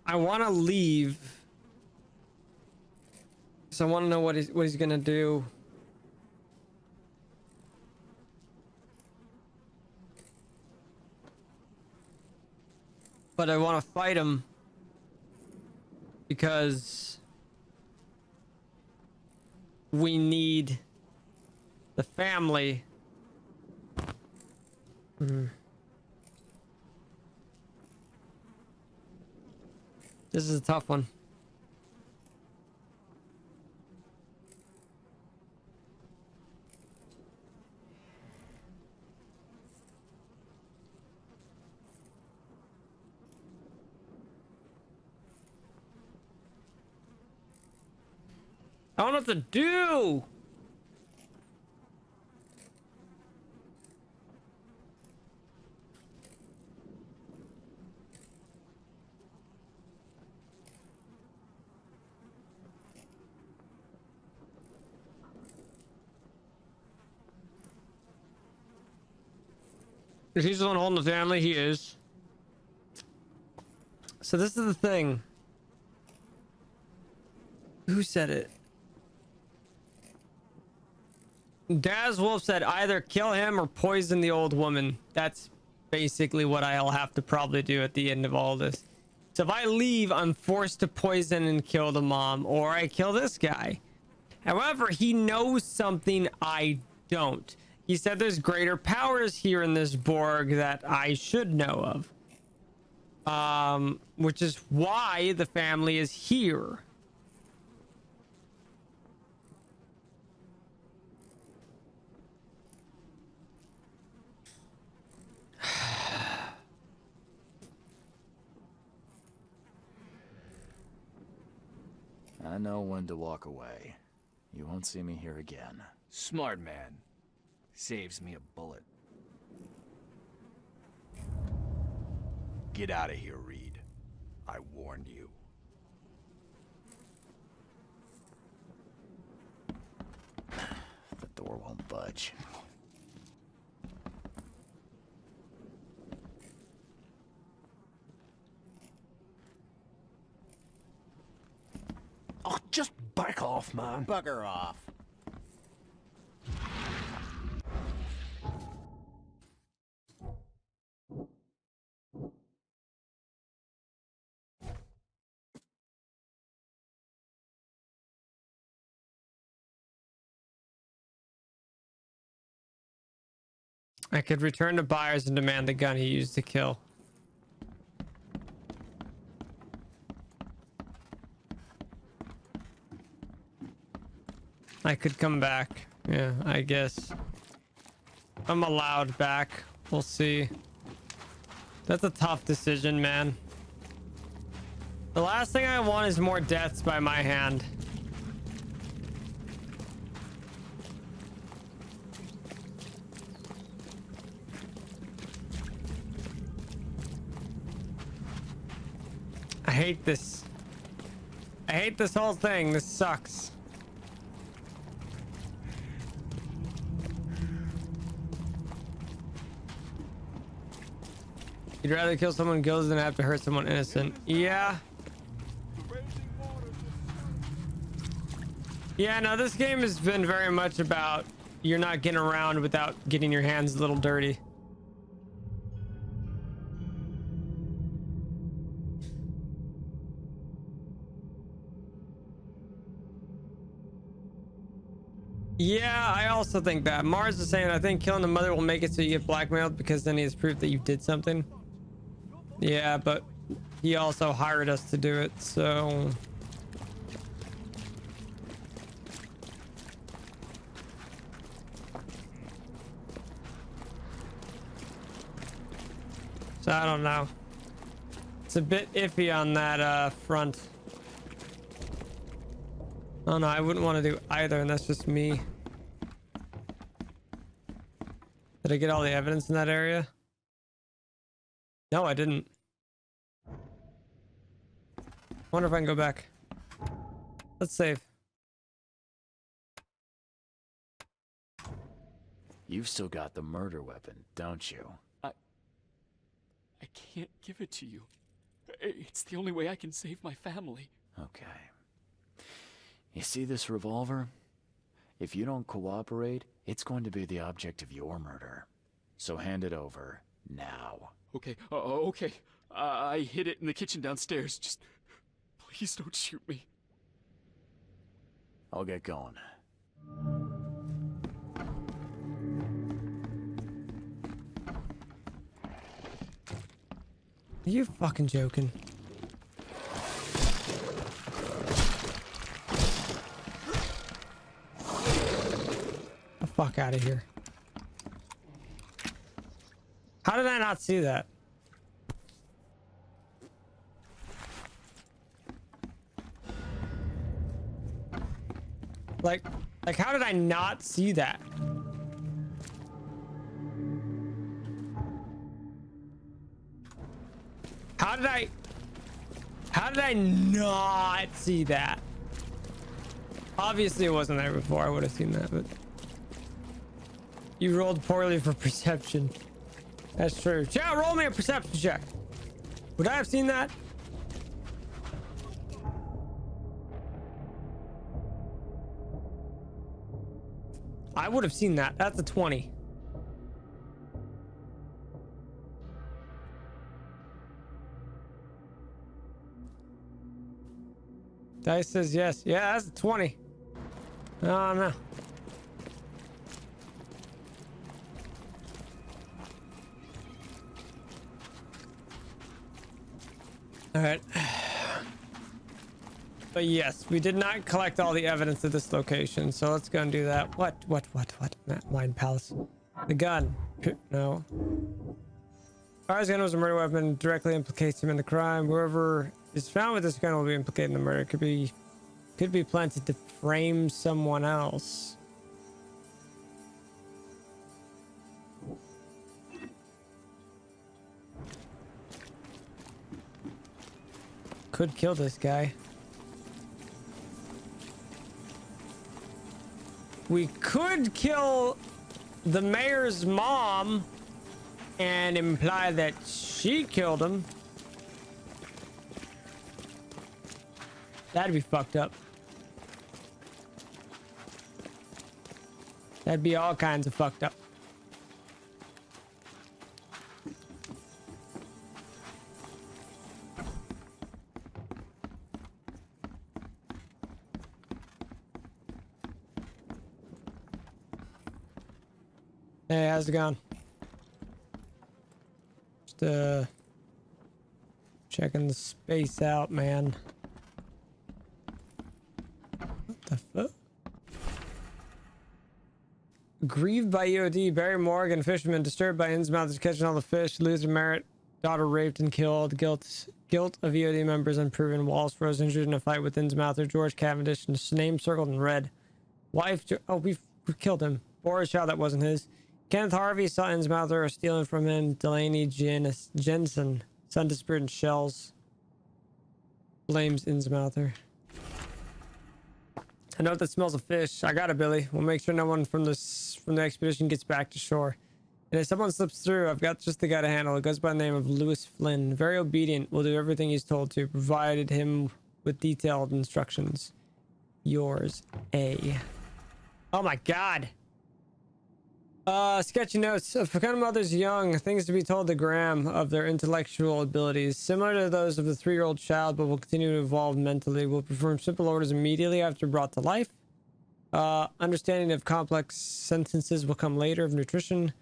I want to leave. So I want to know what he's gonna do. But I want to fight him because we need the family. This is a tough one. I don't know what to do. If he's the one holding the family, he is. So this is the thing. Who said it? Daz Wolf said either kill him or poison the old woman. That's basically what I'll have to probably do at the end of all this. So if I leave, I'm forced to poison and kill the mom, or I kill this guy. However, he knows something I don't. He said there's greater powers here in this Borg that I should know of. Which is why the family is here. I know when to walk away. You won't see me here again. Smart man. Saves me a bullet. Get out of here, Reed. I warned you. The door won't budge. Oh, just back off, man. Bugger off. I could return to Byers and demand the gun he used to kill. I could come back. Yeah, I guess. I'm allowed back. We'll see. That's a tough decision, man. The last thing I want is more deaths by my hand. I hate this. I hate this whole thing. This sucks. You'd rather kill someone good than have to hurt someone innocent. Yeah. Yeah, no, this game has been very much about you're not getting around without getting your hands a little dirty. Yeah, I also think that. Mars is saying, I think killing the mother will make it so you get blackmailed because then he has proof that you did something. Yeah, but he also hired us to do it, so... So I don't know. It's a bit iffy on that front. Oh no, I wouldn't want to do either, and that's just me. Did I get all the evidence in that area? No, I didn't. Wonder if I can go back. Let's save. You've still got the murder weapon, don't you? I can't give it to you. It's the only way I can save my family. Okay. You see this revolver? If you don't cooperate, it's going to be the object of your murder. So hand it over now. Okay, okay. I hid it in the kitchen downstairs. Just please don't shoot me. I'll get going. Are you fucking joking? The fuck out of here. How did I not see that? Like how did I not see that? How did I not see that? Obviously it wasn't there before. I would have seen that, but you rolled poorly for perception. That's true. Chat, roll me a perception check. Would I have seen that? I would have seen that. That's a 20. Dice says yes. Yeah, that's a 20. Oh no. All right. But yes, we did not collect all the evidence at this location, so let's go and do that. What? Mind Palace. The gun. No. Fire's gun was a murder weapon, directly implicates him in the crime. Whoever is found with this gun will be implicated in the murder. Could be planted to frame someone else. Could kill this guy. We could kill the mayor's mom and imply that she killed him. That'd be fucked up. That'd be all kinds of fucked up. Hey, how's it going? Just checking the space out, man. What the fuck? Grieved by EOD, Barry Morgan, fisherman, disturbed by Innsmouth catching all the fish. Luther Merritt, daughter raped and killed. Guilt of EOD members unproven. Walls froze, injured in a fight with Innsmouther. George Cavendish, name circled in red. Wife, oh, we've killed him. Boris Shaw, that wasn't his. Kenneth Harvey saw Innsmouther stealing from him. Delaney Jensen, son disappeared in shells. Blames Innsmouther. I know that smells of fish. I got it, Billy. We'll make sure no one from the expedition gets back to shore. And if someone slips through, I've got just the guy to handle. It goes by the name of Lewis Flynn. Very obedient. Will do everything he's told to. Provided him with detailed instructions. Yours, A. Oh my god. Sketchy notes. Fecund mothers young, things to be told to Graham of their intellectual abilities, similar to those of the 3-year-old child, but will continue to evolve mentally. Will perform simple orders immediately after brought to life. Understanding of complex sentences will come later. Of nutrition.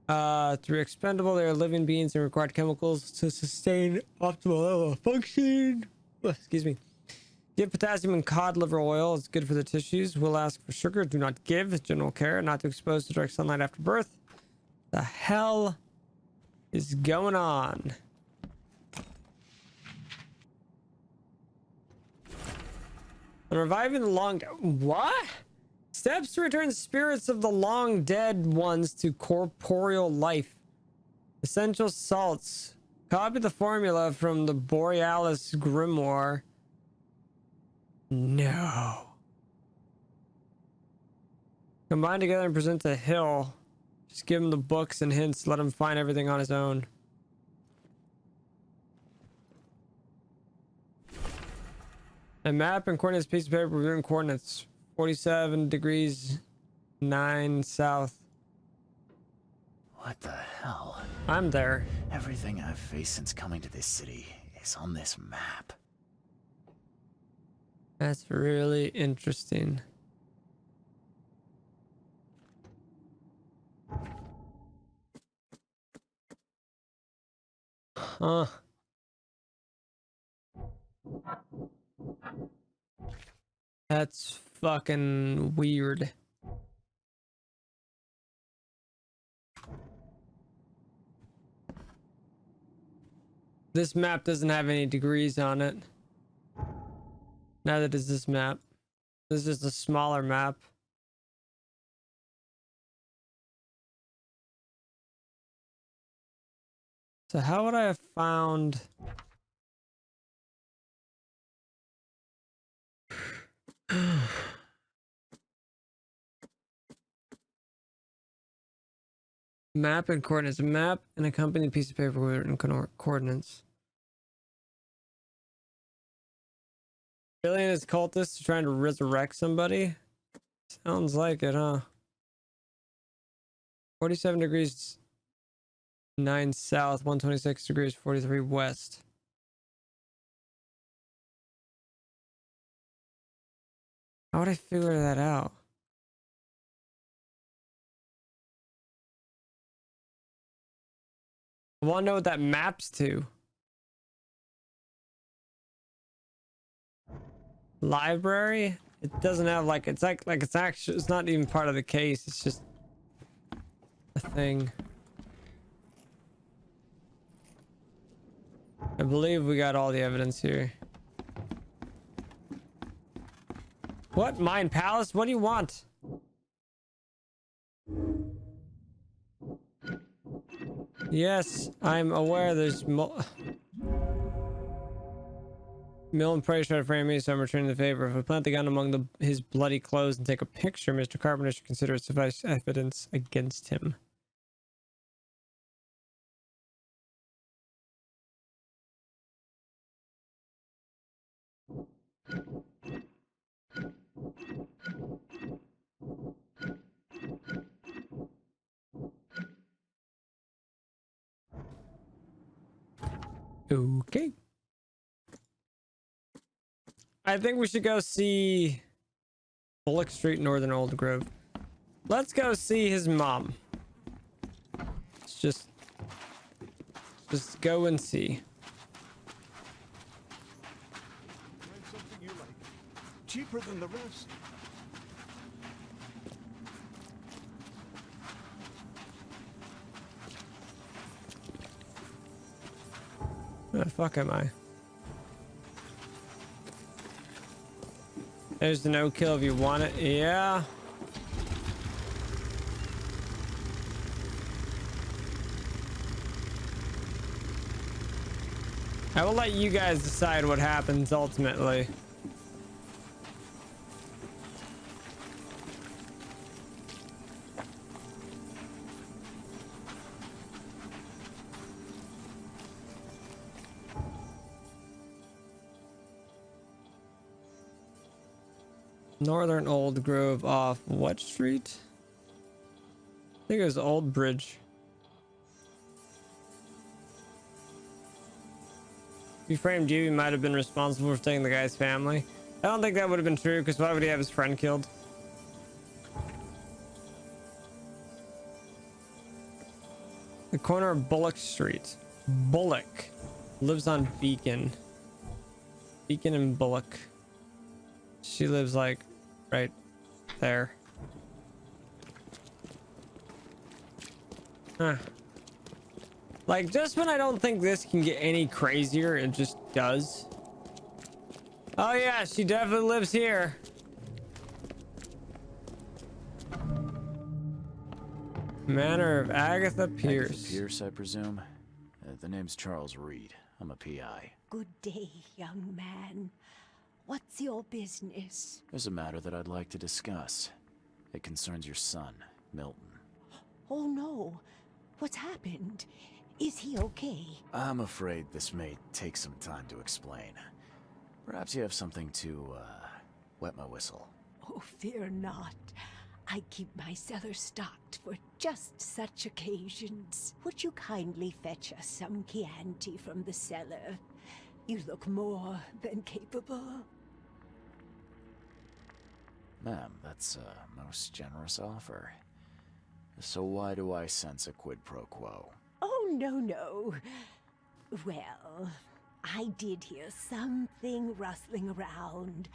Through expendable, they are living beings and require chemicals to sustain optimal level of function. Excuse me. Give potassium and cod liver oil. It's good for the tissues. We'll ask for sugar. Do not give. General care. Not to expose to direct sunlight after birth. The hell is going on? And reviving the long... What? Steps to return spirits of the long dead ones to corporeal life. Essential salts. Copy the formula from the Borealis Grimoire. No. Combine together and present to Hill. Just give him the books and hints. Let him find everything on his own. A map and coordinates piece of paper with written coordinates. 47 degrees 9 south. What the hell? I'm there. Everything I've faced since coming to this city is on this map. That's really interesting. Huh. That's fucking weird. This map doesn't have any degrees on it. Neither does this map. This is just a smaller map. So how would I have found... Map and coordinates. A map and accompanying piece of paper with written coordinates. Billy and his cultists are trying to resurrect somebody? Sounds like it, huh? 47 degrees 9 south, 126 degrees 43 west. How would I figure that out? I want to know what that maps to. Library? It doesn't have like it's actually it's not even part of the case. It's just a thing. I believe we got all the evidence here. What? Mine Palace? What do you want? Yes, I'm aware there's Mill and Price try to frame me, so I'm returning the favor. If I plant the gun among his bloody clothes and take a picture, Mr. Carpenter should consider it sufficient evidence against him. Okay. I think we should go see Bullock Street, Northern Old Grove. Let's go see his mom. Let's just go and see. Find something you like. Cheaper than the rest. Where the fuck am I? There's the no kill if you want it. Yeah. I will let you guys decide what happens ultimately. Northern Old Grove off what street? I think it was Old Bridge. If you framed you, he might have been responsible for taking the guy's family. I don't think that would have been true, because why would he have his friend killed? The corner of Bullock Street. Bullock lives on Beacon. Beacon and Bullock. She lives like right there. Huh. Like, just when I don't think this can get any crazier, it just does. Oh yeah, she definitely lives here. Manor of Agatha Pierce. Agatha Pierce, I presume. The name's Charles Reed. I'm a PI. Good day, young man. What's your business? There's a matter that I'd like to discuss. It concerns your son, Milton. Oh no. What's happened? Is he okay? I'm afraid this may take some time to explain. Perhaps you have something to, wet my whistle. Oh, fear not. I keep my cellar stocked for just such occasions. Would you kindly fetch us some Chianti from the cellar? You look more than capable. Ma'am, that's a most generous offer. So why do I sense a quid pro quo? Oh, no. Well, I did hear something rustling around,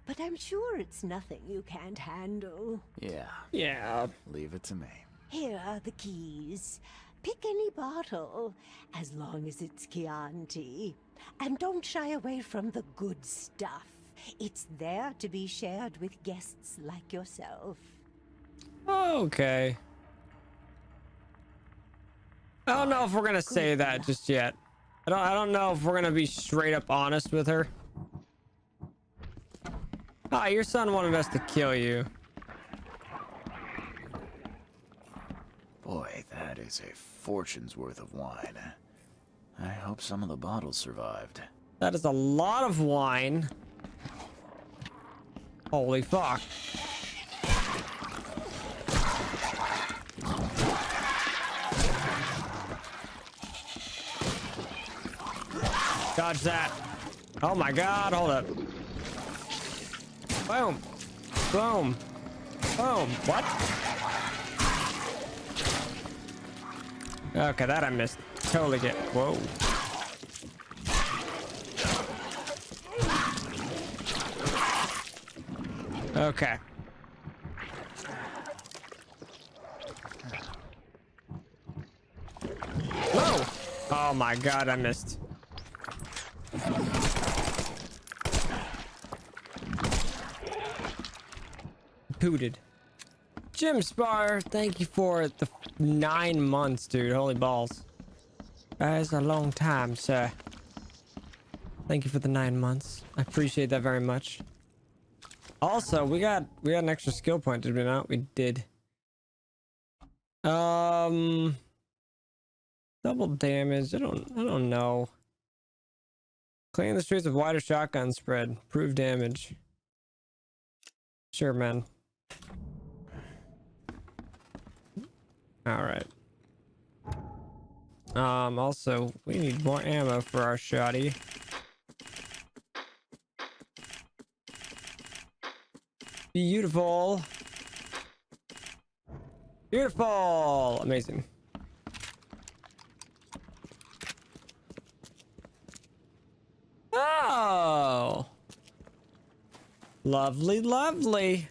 but I'm sure it's nothing you can't handle. Yeah. Leave it to me. Here are the keys. Pick any bottle, as long as it's Chianti. And don't shy away from the good stuff. It's there to be shared with guests like yourself. Okay. I don't know if we're gonna say that just yet. I don't know if we're gonna be straight up honest with her. Ah, your son wanted us to kill you. Boy, that is a fortune's worth of wine. I hope some of the bottles survived. That is a lot of wine. Holy fuck. Dodge that. Oh my god, hold up. Boom. Boom. Boom. What? Okay, that I missed. Totally get. Whoa. Okay. Whoa! Oh my god, I missed. Pooted. Jim Spar, thank you for the 9 months, dude. Holy balls. That is a long time, sir. Thank you for the 9 months. I appreciate that very much. Also, we got an extra skill point, did we not? We did. Double damage. I don't know. Clearing the streets with wider shotgun spread. Prove damage. Sure, man. All right. Also, we need more ammo for our shotty. Beautiful. Beautiful. Amazing. Oh. Lovely, lovely.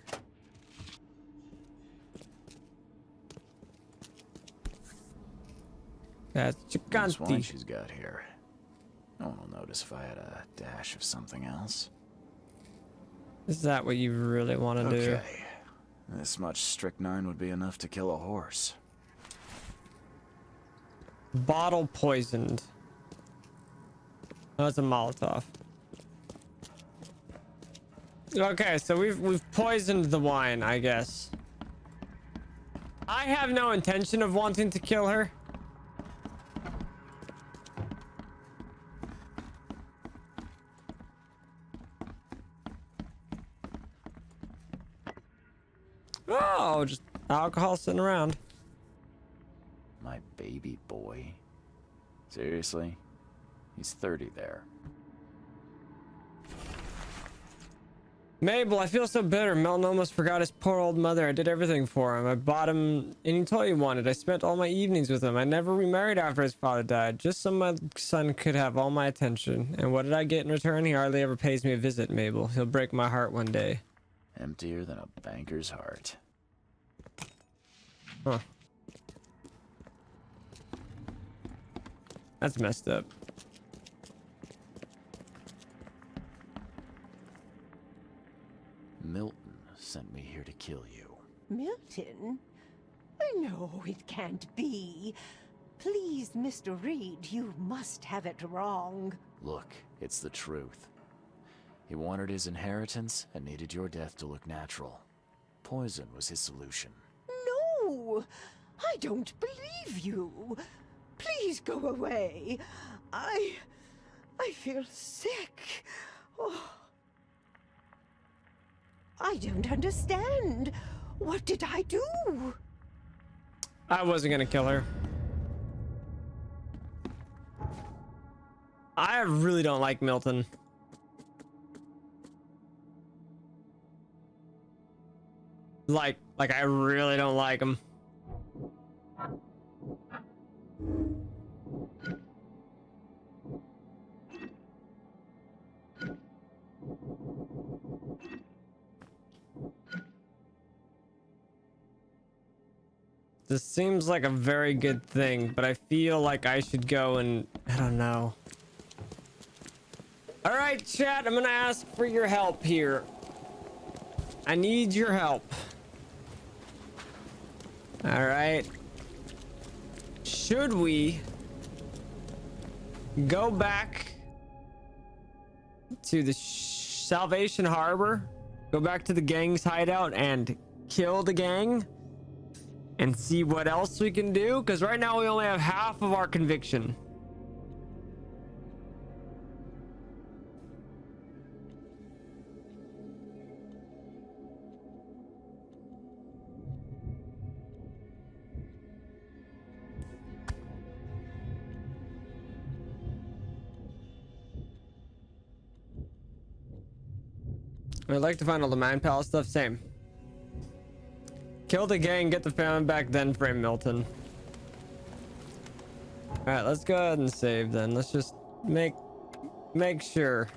That's Nice wine Chicanti. she's got here. No one will notice if I had a dash of something else. Is that what you really want to do? Okay. This much strychnine would be enough to kill a horse. Bottle poisoned. Oh, it's a Molotov. Okay, so we've poisoned the wine, I guess. I have no intention of wanting to kill her. Oh, just alcohol sitting around. My baby boy. Seriously? He's 30 there. Mabel, I feel so bitter. Melton almost forgot his poor old mother. I did everything for him. I bought him any toy he wanted. I spent all my evenings with him. I never remarried after his father died, just so my son could have all my attention. And what did I get in return? He hardly ever pays me a visit, Mabel. He'll break my heart one day. Emptier than a banker's heart. Huh. That's messed up. Milton sent me here to kill you. Milton? No, it can't be. Please, Mr. Reed, you must have it wrong. Look, it's the truth. He wanted his inheritance and needed your death to look natural. Poison was his solution. No! I don't believe you. Please go away. I feel sick. Oh. I don't understand. What did I do? I wasn't gonna kill her. I really don't like Milton. Like I really don't like him. This seems like a very good thing, but I feel like I should go and I don't know. All right, chat, I'm gonna ask for your help here. I need your help. All right. Should we go back to the Salvation Harbor, go back to the gang's hideout and kill the gang and see what else we can do? Because right now we only have half of our conviction. I'd like to find all the Mind Palace stuff. Same. Kill the gang, get the family back, then frame Milton. Alright, let's go ahead and save then. Let's just make sure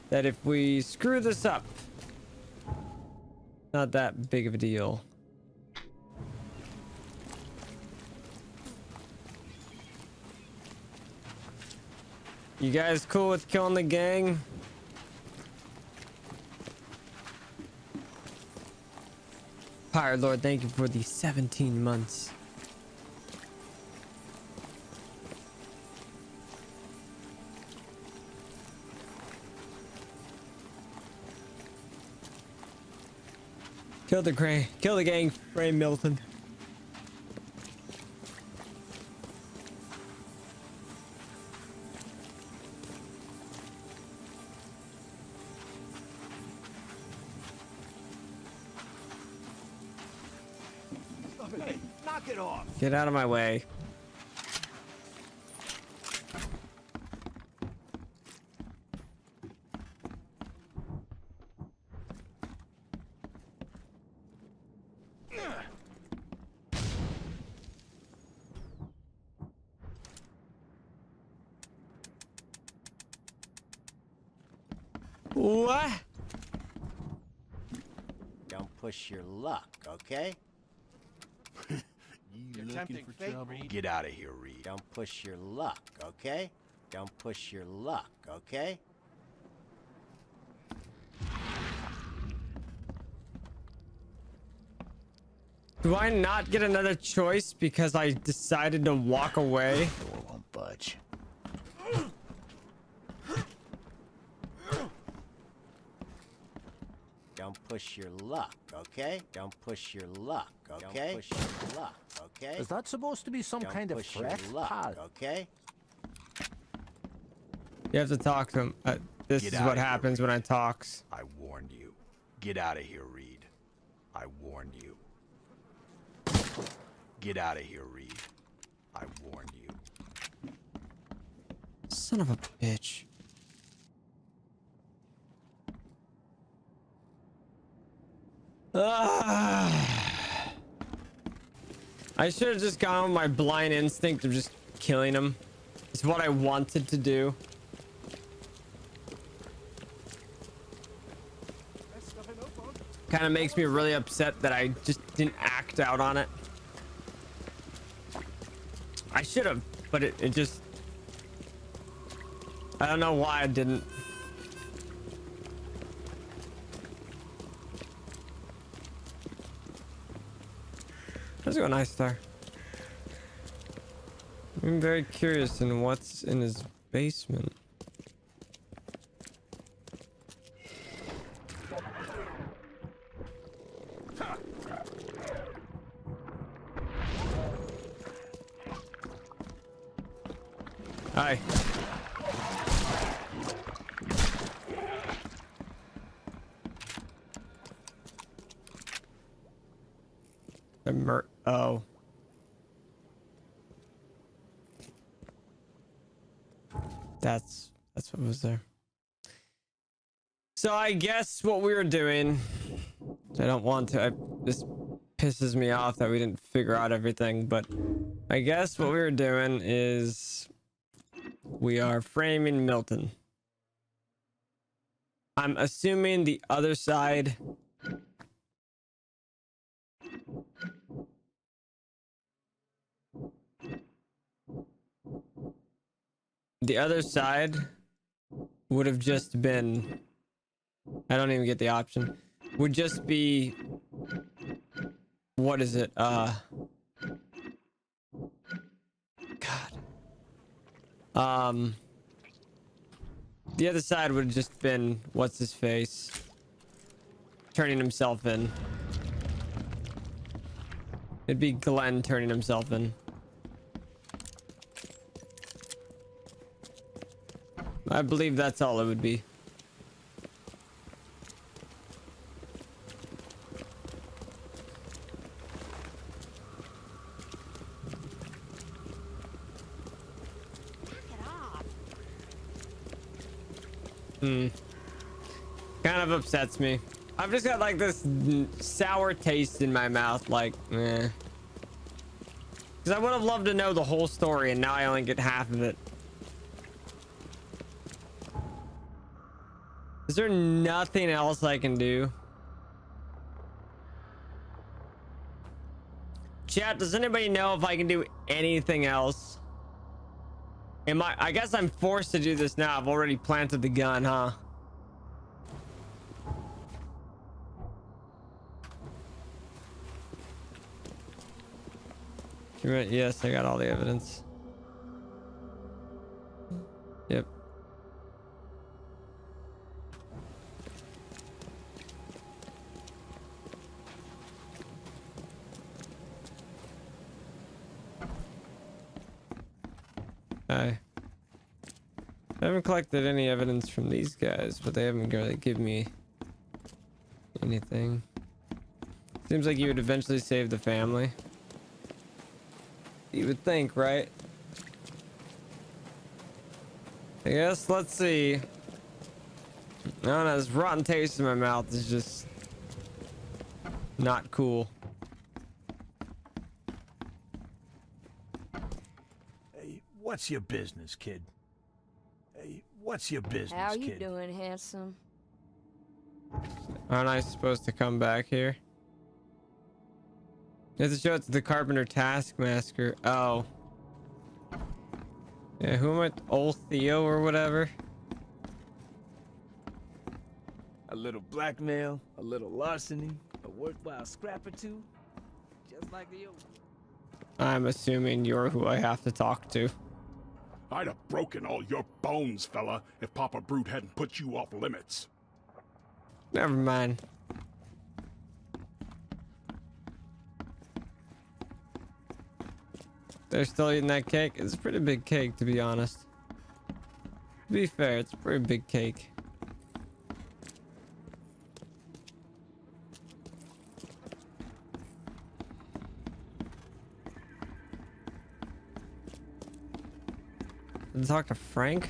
that if we screw this up, Not that big of a deal. You guys cool with killing the gang? Pirate Lord, thank you for the 17 months. Kill the gang, Ray Milton. Hey, knock it off. Get out of my way. What? Don't push your luck, okay? You're tempting fate, Reed. Get out of here, Reed. Don't push your luck, okay? Don't push your luck, okay? Do I not get another choice because I decided to walk away? Door won't budge. Don't push your luck, okay? Don't push your luck, okay? Don't push your luck, okay? Is that supposed to be some Don't kind of push your threat? luck, Pal? okay? You have to talk to him. This Get is out what of here, happens when I talks. I warned you. Get out of here, Reed. I warned you. Get out of here, Reed. I warned you. Son of a bitch. I should have just gone with my blind instinct of just killing him. It's what I wanted to do. Kind of makes me really upset that I just didn't act out on it. I should have, but it just... I don't know why I didn't. How's it going, Nice Star? I'm very curious in what's in his basement. Hi. Oh. That's what was there. So I guess what we were doing, I don't want to, this pisses me off that we didn't figure out everything, but I guess what we were doing is we are framing Milton. I'm assuming the other side would have just been, I don't even get the option, would just be, what is it, God, the other side would have just been, what's his face, turning himself in. It'd be Glenn turning himself in. I believe that's all it would be. Kind of upsets me. I've just got like this sour taste in my mouth, like, eh. Because I would have loved to know the whole story, and now I only get half of it. Is there nothing else I can do? Chat, does anybody know if I can do anything else? I guess I'm forced to do this now. I've already planted the gun, huh? You're right. Yes, I got all the evidence. Yep. I haven't collected any evidence from these guys, but they haven't really given me anything. Seems like you would eventually save the family. You would think, right? I guess, let's see. I don't know, this rotten taste in my mouth is just not cool. Hey, what's your business, kid? Hey, what's your business, How you kid? doing, handsome? Aren't I supposed to come back here? You have to show it to the Carpenter Taskmaster. Oh. Yeah, who am I? Old Theo or whatever? A little blackmail, a little larceny, a worthwhile scrap or two, just like the old. I'm assuming you're who I have to talk to. I'd have broken all your bones, fella, if Papa Brute hadn't put you off limits. Never mind. They're still eating that cake. It's a pretty big cake, to be honest. To be fair, it's a pretty big cake. Did I talk to Frank?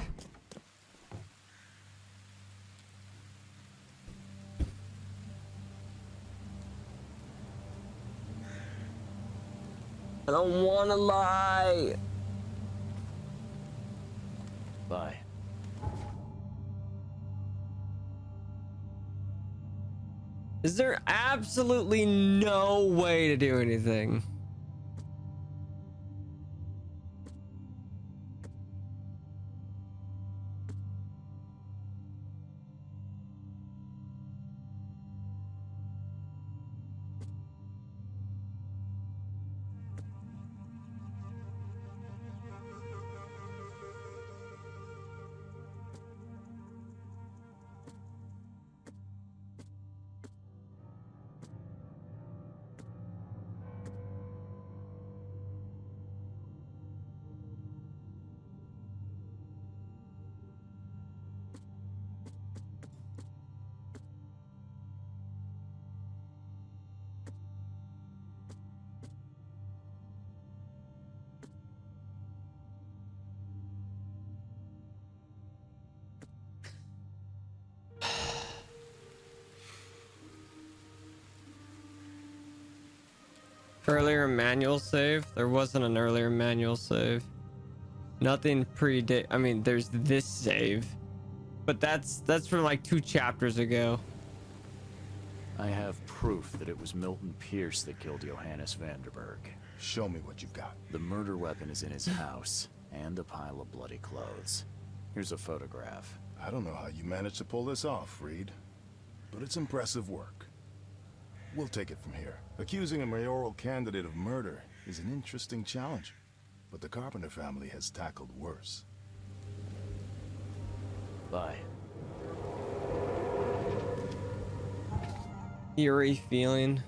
I don't want to lie. Bye. Is there absolutely no way to do anything? Earlier manual save? There wasn't an earlier manual save. Nothing predate. I mean, there's this save, but that's from like 2 chapters ago. I have proof that it was Milton Pierce that killed Johannes Vanderberg. Show me what you've got. The murder weapon is in his house, and a pile of bloody clothes. Here's a photograph. I don't know how you managed to pull this off, Reed, but it's impressive work. We'll take it from here. Accusing a mayoral candidate of murder is an interesting challenge, but the Carpenter family has tackled worse. Bye. Eerie feeling.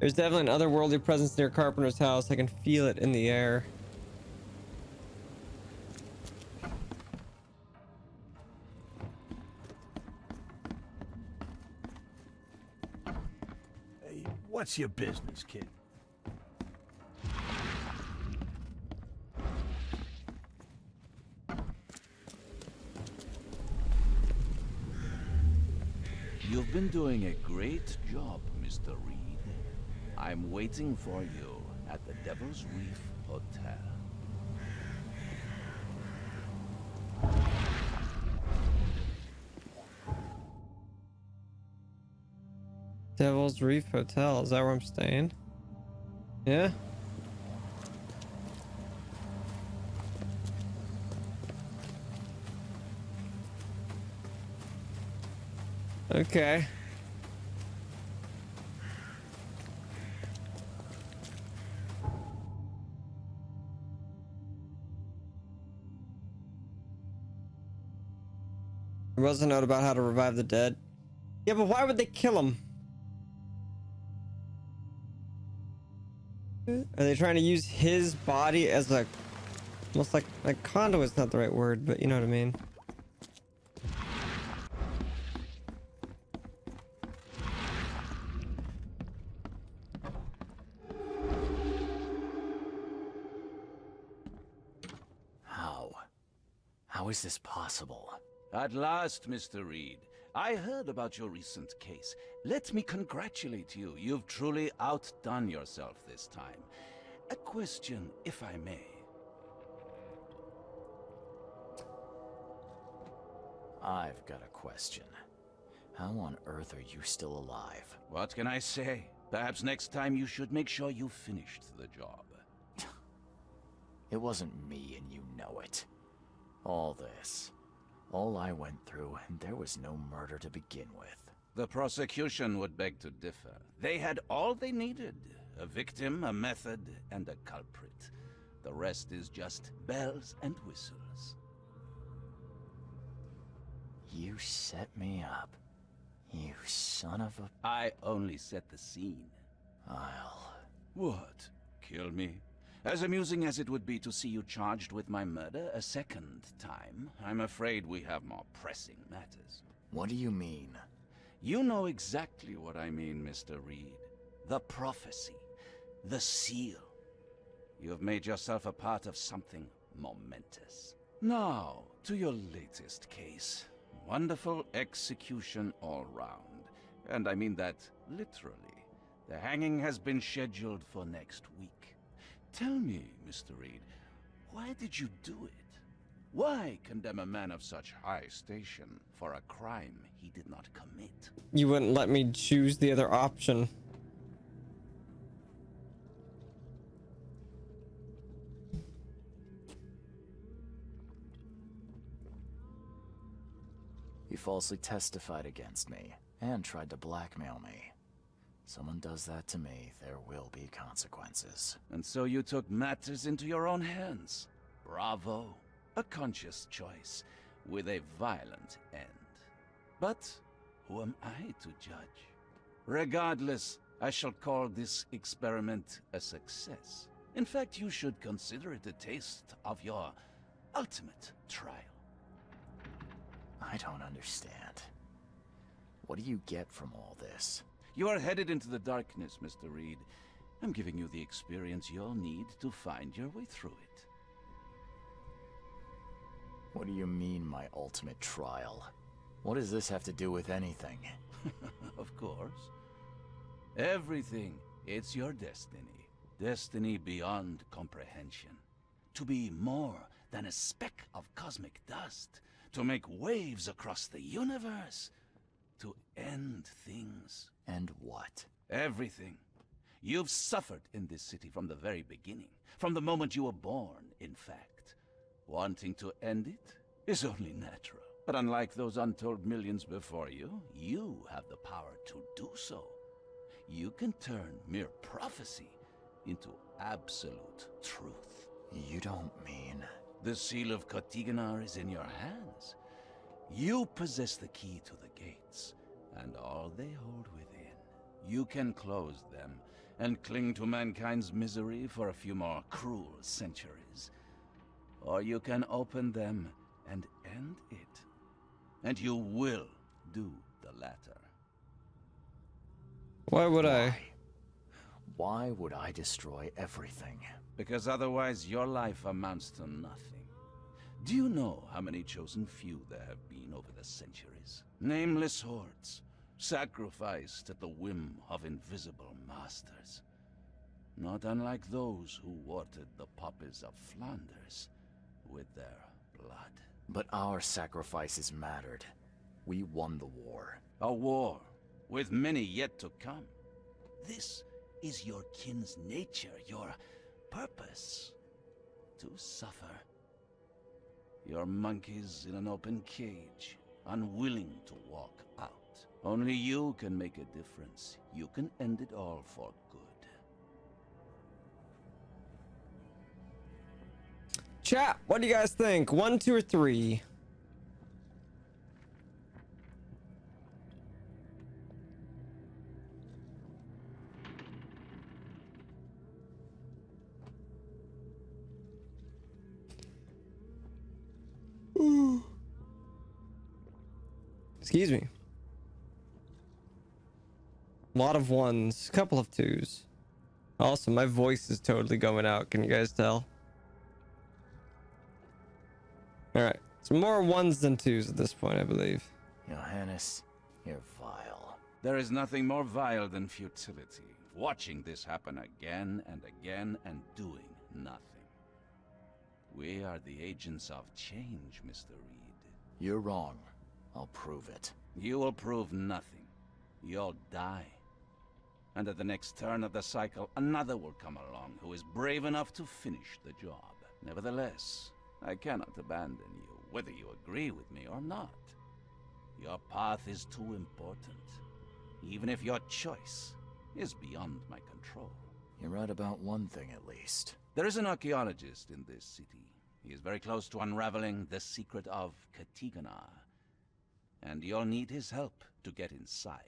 There's definitely an otherworldly presence near Carpenter's house. I can feel it in the air. Hey, what's your business, kid? You've been doing a great job, Mr. Reed. I'm waiting for you at the Devil's Reef Hotel. Devil's Reef Hotel. Is that where I'm staying? Yeah. Okay. There was a note about how to revive the dead. Yeah, but why would they kill him? Are they trying to use his body as a... almost like condo is not the right word, but you know what I mean. How is this possible? At last, Mr. Reed. I heard about your recent case. Let me congratulate you. You've truly outdone yourself this time. A question, if I may. I've got a question. How on earth are you still alive? What can I say? Perhaps next time you should make sure you finished the job. It wasn't me, and you know it. All this. All I went through, and there was no murder to begin with. The prosecution would beg to differ. They had all they needed. A victim, a method, and a culprit. The rest is just bells and whistles. You set me up. You son of a... I only set the scene. I'll... What? Kill me? As amusing as it would be to see you charged with my murder a second time, I'm afraid we have more pressing matters. What do you mean? You know exactly what I mean, Mr. Reed. The prophecy. The seal. You have made yourself a part of something momentous. Now, to your latest case. Wonderful execution all round. And I mean that literally. The hanging has been scheduled for next week. Tell me, Mr. Reed, why did you do it? Why condemn a man of such high station for a crime he did not commit? You wouldn't let me choose the other option. He falsely testified against me and tried to blackmail me. Someone does that to me, there will be consequences. And so you took matters into your own hands. Bravo. A conscious choice, with a violent end. But who am I to judge? Regardless, I shall call this experiment a success. In fact, you should consider it a taste of your ultimate trial. I don't understand. What do you get from all this? You are headed into the darkness, Mr. Reed. I'm giving you the experience you'll need to find your way through it. What do you mean, my ultimate trial? What does this have to do with anything? Of course. Everything. It's your destiny. Destiny beyond comprehension. To be more than a speck of cosmic dust. To make waves across the universe. To end things. And what? Everything. You've suffered in this city from the very beginning. From the moment you were born, in fact. Wanting to end it is only natural. But unlike those untold millions before you, you have the power to do so. You can turn mere prophecy into absolute truth. You don't mean... The seal of Kotiganar is in your hands. You possess the key to the gates, and all they hold within. You can close them, and cling to mankind's misery for a few more cruel centuries. Or you can open them and end it. And you will do the latter. Why would I? Why would I destroy everything? Because otherwise your life amounts to nothing. Do you know how many chosen few there have been over the centuries? Nameless hordes, sacrificed at the whim of invisible masters. Not unlike those who watered the poppies of Flanders with their blood. But our sacrifices mattered. We won the war. A war, with many yet to come. This is your kin's nature, your purpose. To suffer. You're monkeys in an open cage, unwilling to walk out. Only you can make a difference. You can end it all for good. Chat, what do you guys think? 1, 2, or 3? Excuse me. A lot of 1s, a couple of 2s. Also, my voice is totally going out. Can you guys tell? All right, it's more 1s than 2s at this point, I believe. Johannes, you're vile. There is nothing more vile than futility. Watching this happen again and again and doing nothing. We are the agents of change, Mr. Reed. You're wrong. I'll prove it. You will prove nothing. You'll die. And at the next turn of the cycle, another will come along who is brave enough to finish the job. Nevertheless, I cannot abandon you, whether you agree with me or not. Your path is too important, even if your choice is beyond my control. You're right about one thing at least. There is an archaeologist in this city. He is very close to unraveling the secret of Katigana. And you'll need his help to get inside.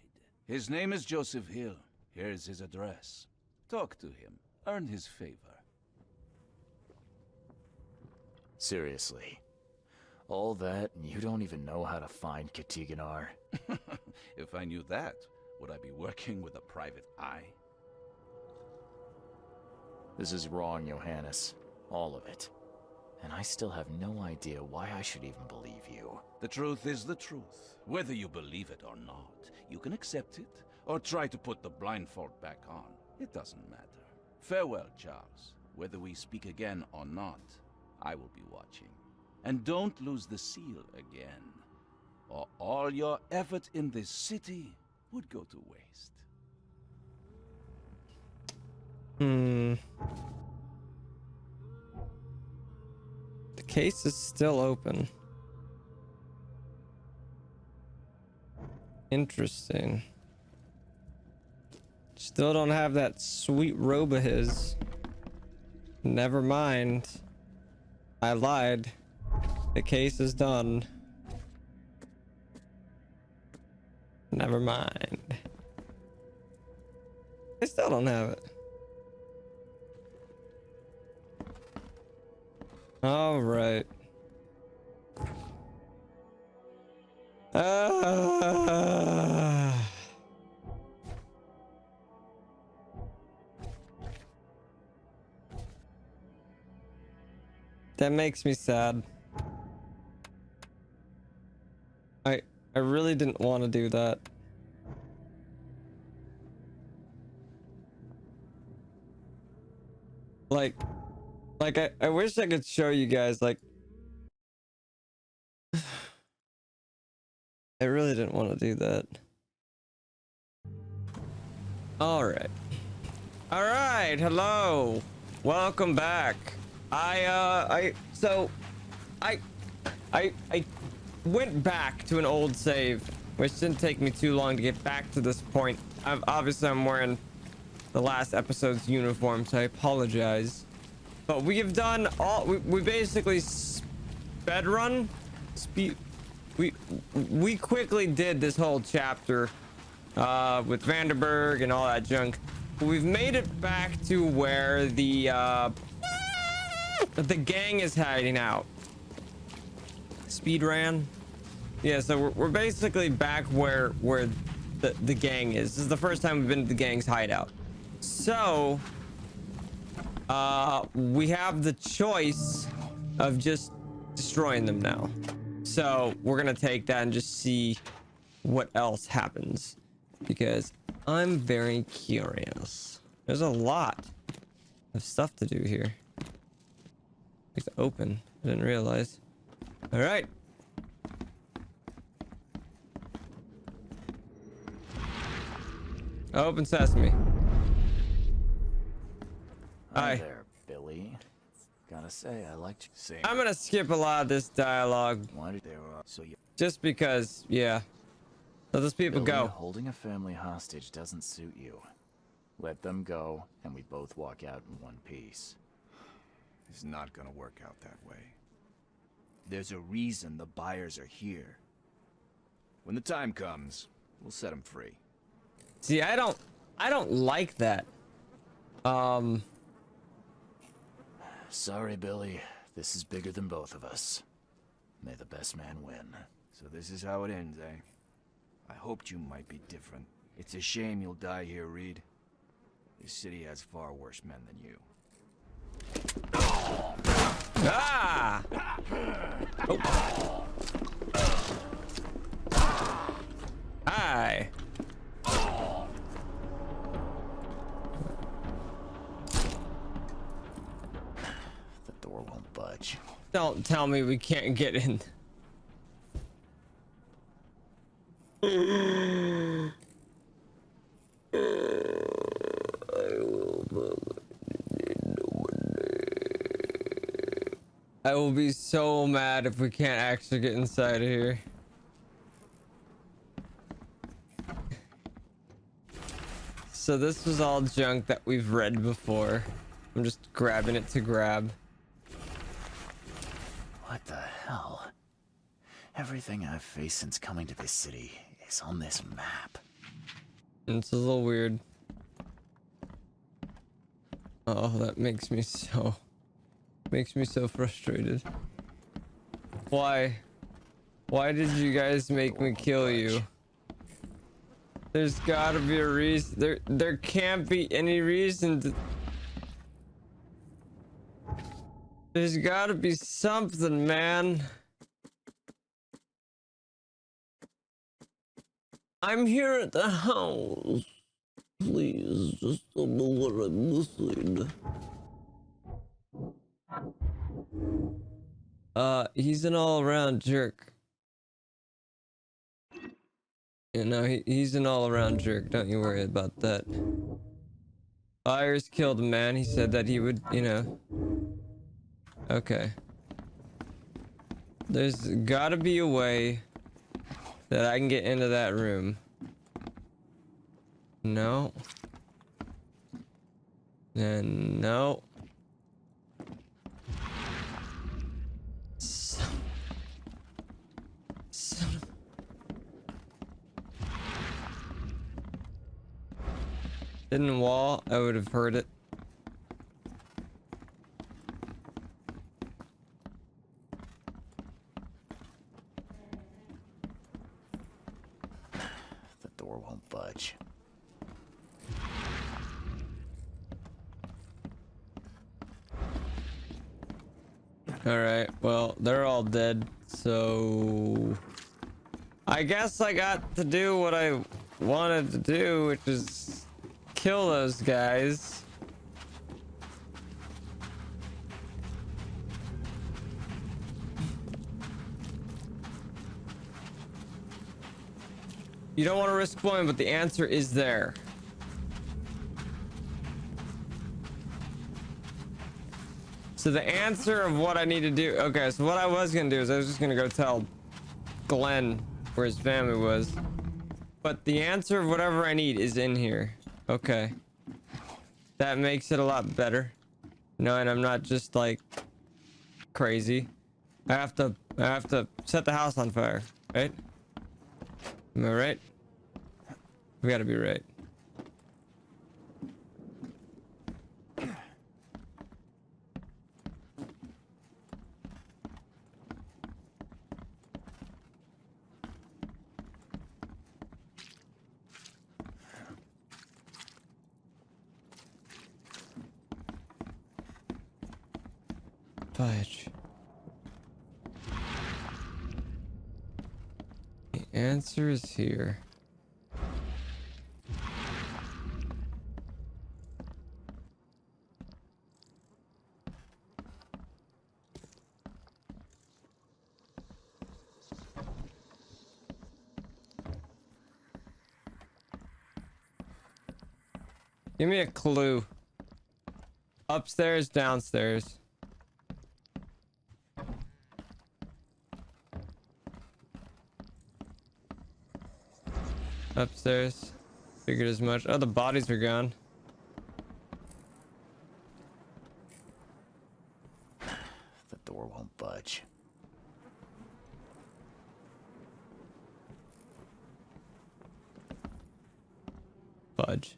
His name is Joseph Hill. Here's his address. Talk to him. Earn his favor. Seriously. All that, and you don't even know how to find Katiganar? If I knew that, would I be working with a private eye? This is wrong, Johannes. All of it. And I still have no idea why I should even believe you. The truth is the truth. Whether you believe it or not, you can accept it, or try to put the blindfold back on. It doesn't matter. Farewell, Charles. Whether we speak again or not, I will be watching. And don't lose the seal again, or all your effort in this city would go to waste. The case is still open. Interesting. Still don't have that sweet robe of his. Never mind. I lied. The case is done. Never mind. I still don't have it. All right. That makes me sad. I really didn't want to do that. Like I wish I could show you guys, like, I really didn't want to do that. All right, hello, welcome back. I went back to an old save, which didn't take me too long to get back to this point. Obviously I'm wearing the last episode's uniform, so I apologize. But we have done all. We basically sped run. We quickly did this whole chapter with Vanderberg and all that junk. We've made it back to where the gang is hiding out. Speed ran. Yeah, so we're basically back where the gang is. This is the first time we've been to the gang's hideout. So we have the choice of just destroying them now. So we're gonna take that and just see what else happens, because I'm very curious. There's a lot of stuff to do here. It's open. I didn't realize. All right. Open sesame. Hi. there, Billy. Gotta say, I liked you. Same. I'm gonna skip a lot of this dialogue. Why did there are so you Just because, yeah. Let those people Billy, go. holding a family hostage doesn't suit you. Let them go, and we both walk out in one piece. It's not gonna work out that way. There's a reason the buyers are here. When the time comes, we'll set them free. See, I don't like that. Sorry, Billy. This is bigger than both of us. May the best man win. So this is how it ends, eh? I hoped you might be different. It's a shame you'll die here, Reed. This city has far worse men than you. Ah! Oh. Hi. The door won't budge. Don't tell me we can't get in. I will be so mad if we can't actually get inside of here. So this was all junk that we've read before. I'm just grabbing it to grab. What the hell? Everything I've faced since coming to this city is on this map. It's a little weird. Oh, that makes me so frustrated. Why did you guys make me kill you? There's gotta be a reason. There can't be any reason to. There's gotta be something, man. I'm here at the house. Please, just tell me what I'm missing. He's an all-around jerk. You know, he's an all-around jerk. Don't you worry about that. Byers killed a man. He said that he would, you know. Okay. There's gotta be a way that I can get into that room. No. And no. Hidden wall, I would have heard it. The door won't budge. Alright, well, they're all dead, so I guess I got to do what I wanted to do, which is kill those guys. You don't want to risk blowing, but the answer is there. So the answer of what I need to do, okay, so what I was gonna do is I was just gonna go tell Glenn where his family was, but the answer of whatever I need is in here. Okay, that makes it a lot better. No, and I'm not just like crazy. I have to set the house on fire, right? Am I right? We gotta be right. Fudge. The answer is here. Give me a clue. Upstairs, downstairs. Upstairs. Figured as much. Oh, the bodies are gone. The door won't budge. Fudge.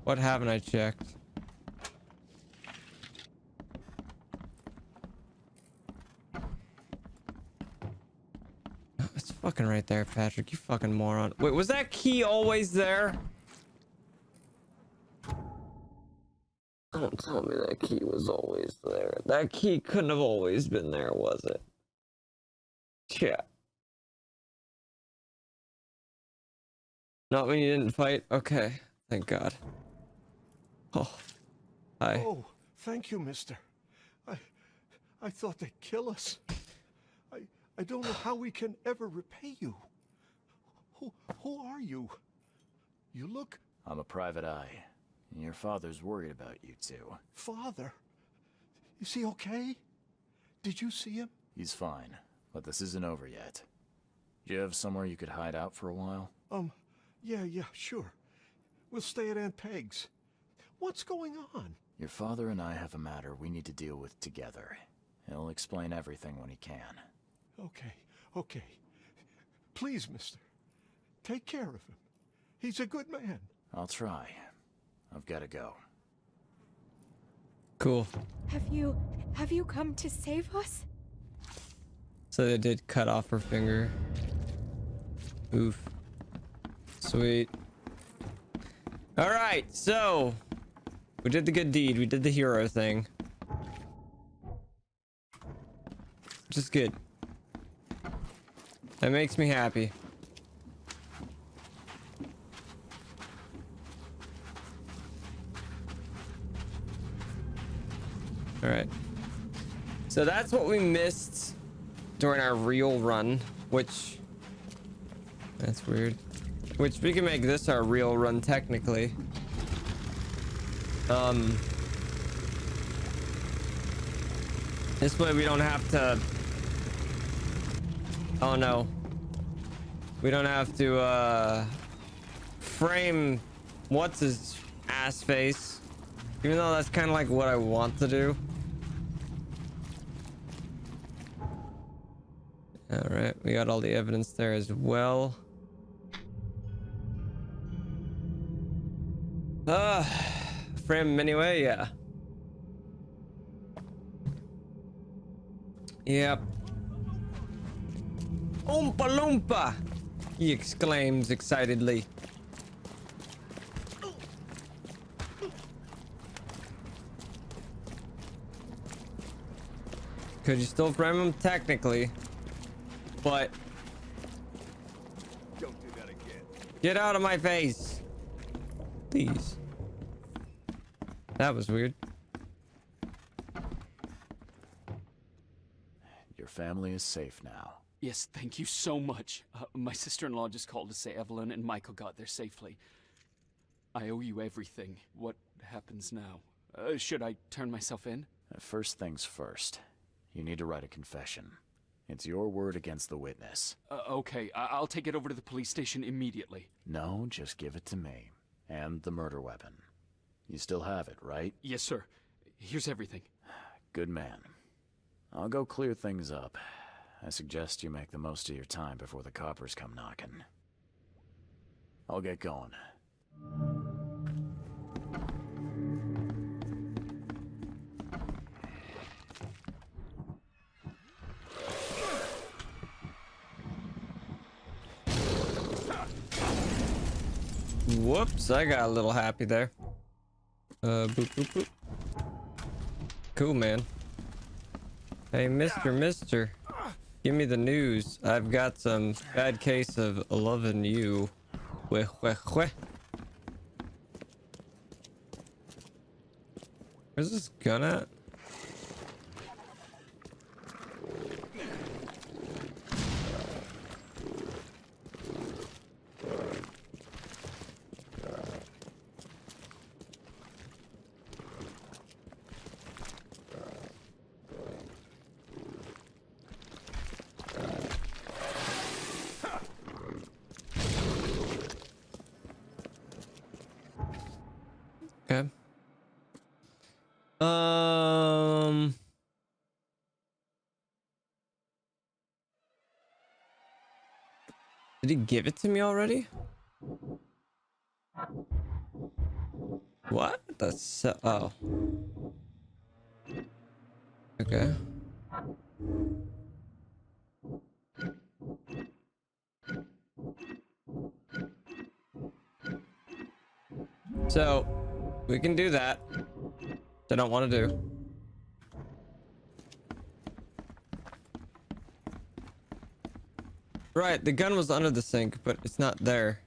What haven't I checked? It's fucking right there, Patrick. You fucking moron. Wait, was that key always there? Don't tell me that key was always there. That key couldn't have always been there, was it? Yeah. Not when you didn't fight? Okay. Thank God. Oh. Hi. Oh, thank you, mister. I thought they'd kill us. I don't know how we can ever repay you. Who are you? You look... I'm a private eye. Your father's worried about you two. Father? Is he okay? Did you see him? He's fine, but this isn't over yet. Do you have somewhere you could hide out for a while? Yeah, sure. We'll stay at Aunt Peg's. What's going on? Your father and I have a matter we need to deal with together. He'll explain everything when he can. Okay. Please, mister. Take care of him. He's a good man. I'll try. I've got to go. Cool. Have you come to save us? So they did cut off her finger. Oof. Sweet. Alright, so we did the good deed. We did the hero thing. Which is good. That makes me happy. Alright. So that's what we missed during our real run, which... That's weird. Which we can make this our real run technically. This way we don't have to... Oh no. We don't have to frame what's his ass face. Even though that's kind of like what I want to do. Alright, we got all the evidence there as well. Frame him anyway, yeah. Yep. Oompa Loompa! He exclaims excitedly. Could you still frame him? Technically. But... Don't do that again. Get out of my face! Please. That was weird. Your family is safe now. Yes, thank you so much. My sister-in-law just called to say Evelyn and Michael got there safely. I owe you everything. What happens now? Should I turn myself in? First things first. You need to write a confession. It's your word against the witness. Okay, I'll take it over to the police station immediately. No, just give it to me. And the murder weapon. You still have it, right? Yes, sir. Here's everything. Good man. I'll go clear things up. I suggest you make the most of your time before the coppers come knocking. I'll get going. Whoops, I got a little happy there. Boop, boop, boop. Cool, man. Hey, mister. Give me the news. I've got some bad case of loving you. Where's this gun at? Did he give it to me already? What? That's oh. Okay. So we can do that. I don't want to do. Right, the gun was under the sink, but it's not there.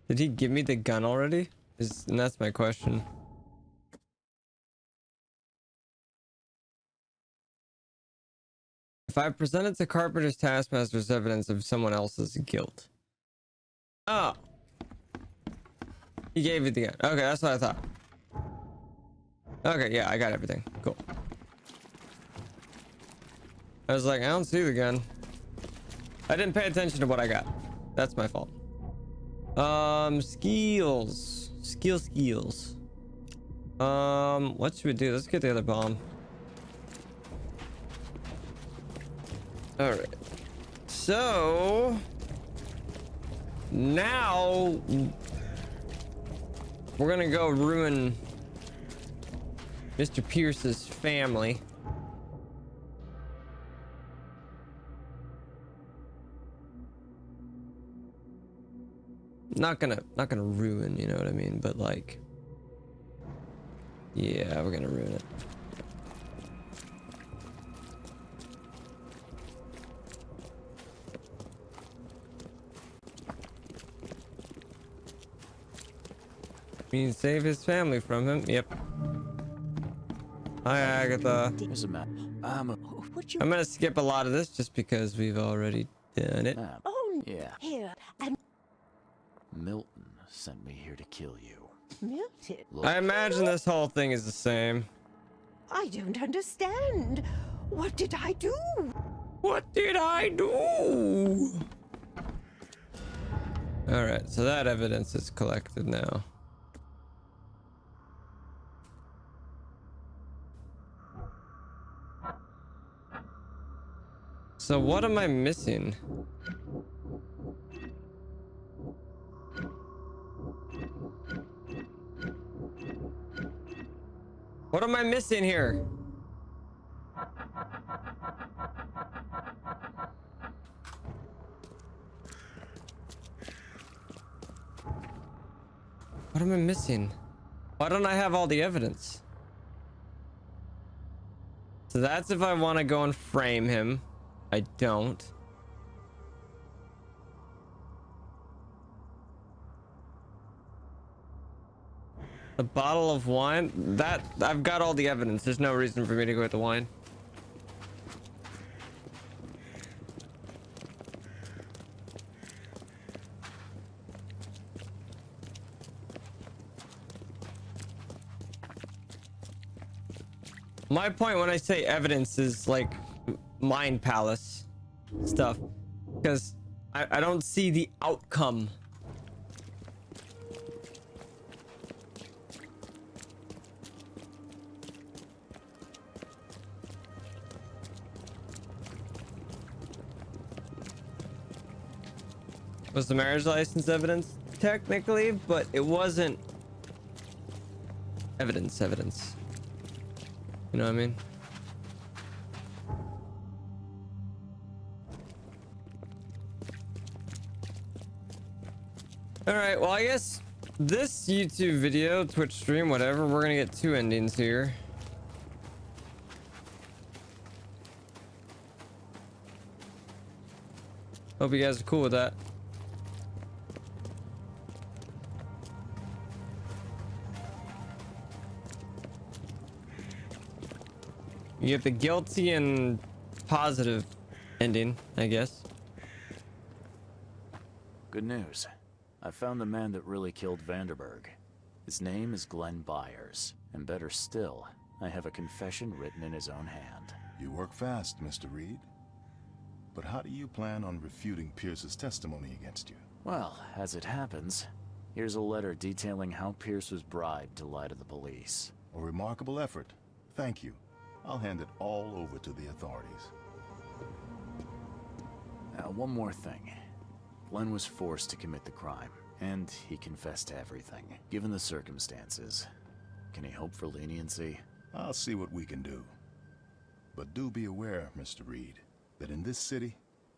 Did he give me the gun already? And that's my question. If I presented to Carpenter's taskmasters evidence of someone else's guilt. Oh. He gave you the gun. Okay, that's what I thought. Okay, yeah, I got everything. Cool. I was like, I don't see the gun. I didn't pay attention to what I got. That's my fault. Skills. Skills. What should we do? Let's get the other bomb. Alright. So now we're gonna go ruin Mr. Pierce's family. Not gonna ruin, you know what I mean? But like, yeah, we're gonna ruin it. Means save his family from him. Yep. Hi, Agatha. There's a map. Oh, I'm gonna skip a lot of this just because we've already done it. Oh, Yeah. here. And Milton sent me here to kill you. Milton. I imagine this whole thing is the same. I don't understand. What did I do? What did I do? All right, so that evidence is collected now. So what am I missing? What am I missing here? What am I missing? Why don't I have all the evidence? So that's if I want to go and frame him. I don't. A bottle of wine? That I've got all the evidence. There's no reason for me to go with the wine. My point when I say evidence is like Mind Palace stuff, because I don't see the outcome. Was the marriage license evidence? Technically, but it wasn't evidence. You know what I mean? All right, well, I guess this YouTube video, Twitch stream, whatever, we're gonna get 2 endings here. Hope you guys are cool with that. You get the guilty and positive ending, I guess. Good news. I found the man that really killed Vanderberg. His name is Glenn Byers. And better still, I have a confession written in his own hand. You work fast, Mr. Reed. But how do you plan on refuting Pierce's testimony against you? Well, as it happens, here's a letter detailing how Pierce was bribed to lie to the police. A remarkable effort. Thank you. I'll hand it all over to the authorities. Now, one more thing. Glenn was forced to commit the crime, and he confessed to everything. Given the circumstances, can he hope for leniency? I'll see what we can do. But do be aware, Mr. Reed, that in this city,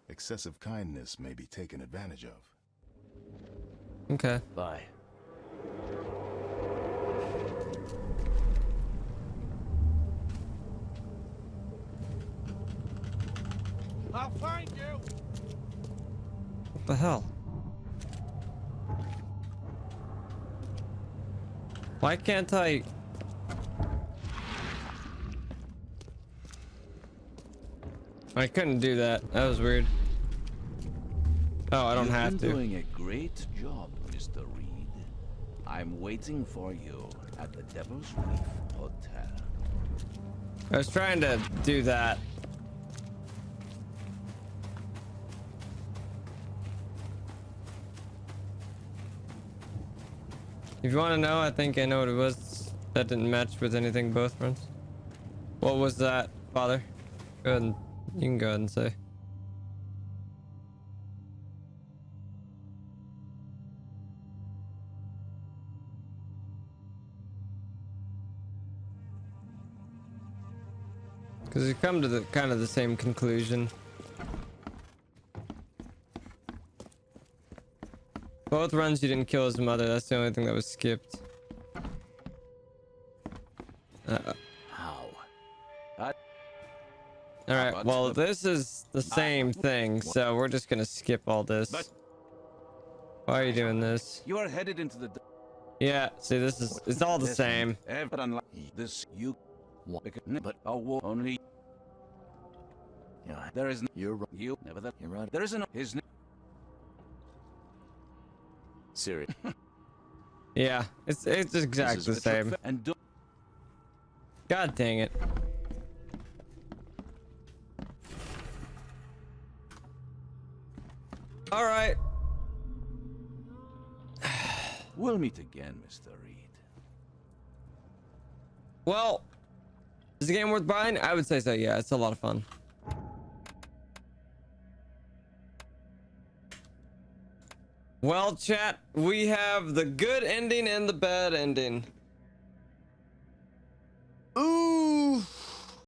excessive kindness may be taken advantage of. Okay. Bye. I'll find you! What the hell? Why can't I? I couldn't do that. That was weird. Oh, I don't have to. You've been doing a great job, Mr. Reed. I'm waiting for you at the Devil's Reef Hotel. I was trying to do that. If you want to know, I think I know what it was. That didn't match with anything both runs. What was that, Father? Go ahead and, you can go ahead and say. Because you come to the kind of the same conclusion. Both runs you didn't kill his mother. That's the only thing that was skipped. How? Alright, well this is the same thing, so we're just gonna skip all this. Why are you doing this? You are headed into the... Yeah, see this is, it's all the same. But unlike this, you... But only... Yeah, There is no... you're right. You... Never that... You're right. There is no... His name... Serious. Yeah, it's exactly the same. And do... God dang it. Alright. We'll meet again, Mr. Reed. Well, is the game worth buying? I would say so, yeah. It's a lot of fun. Well, chat, we have the good ending and the bad ending. Ooh.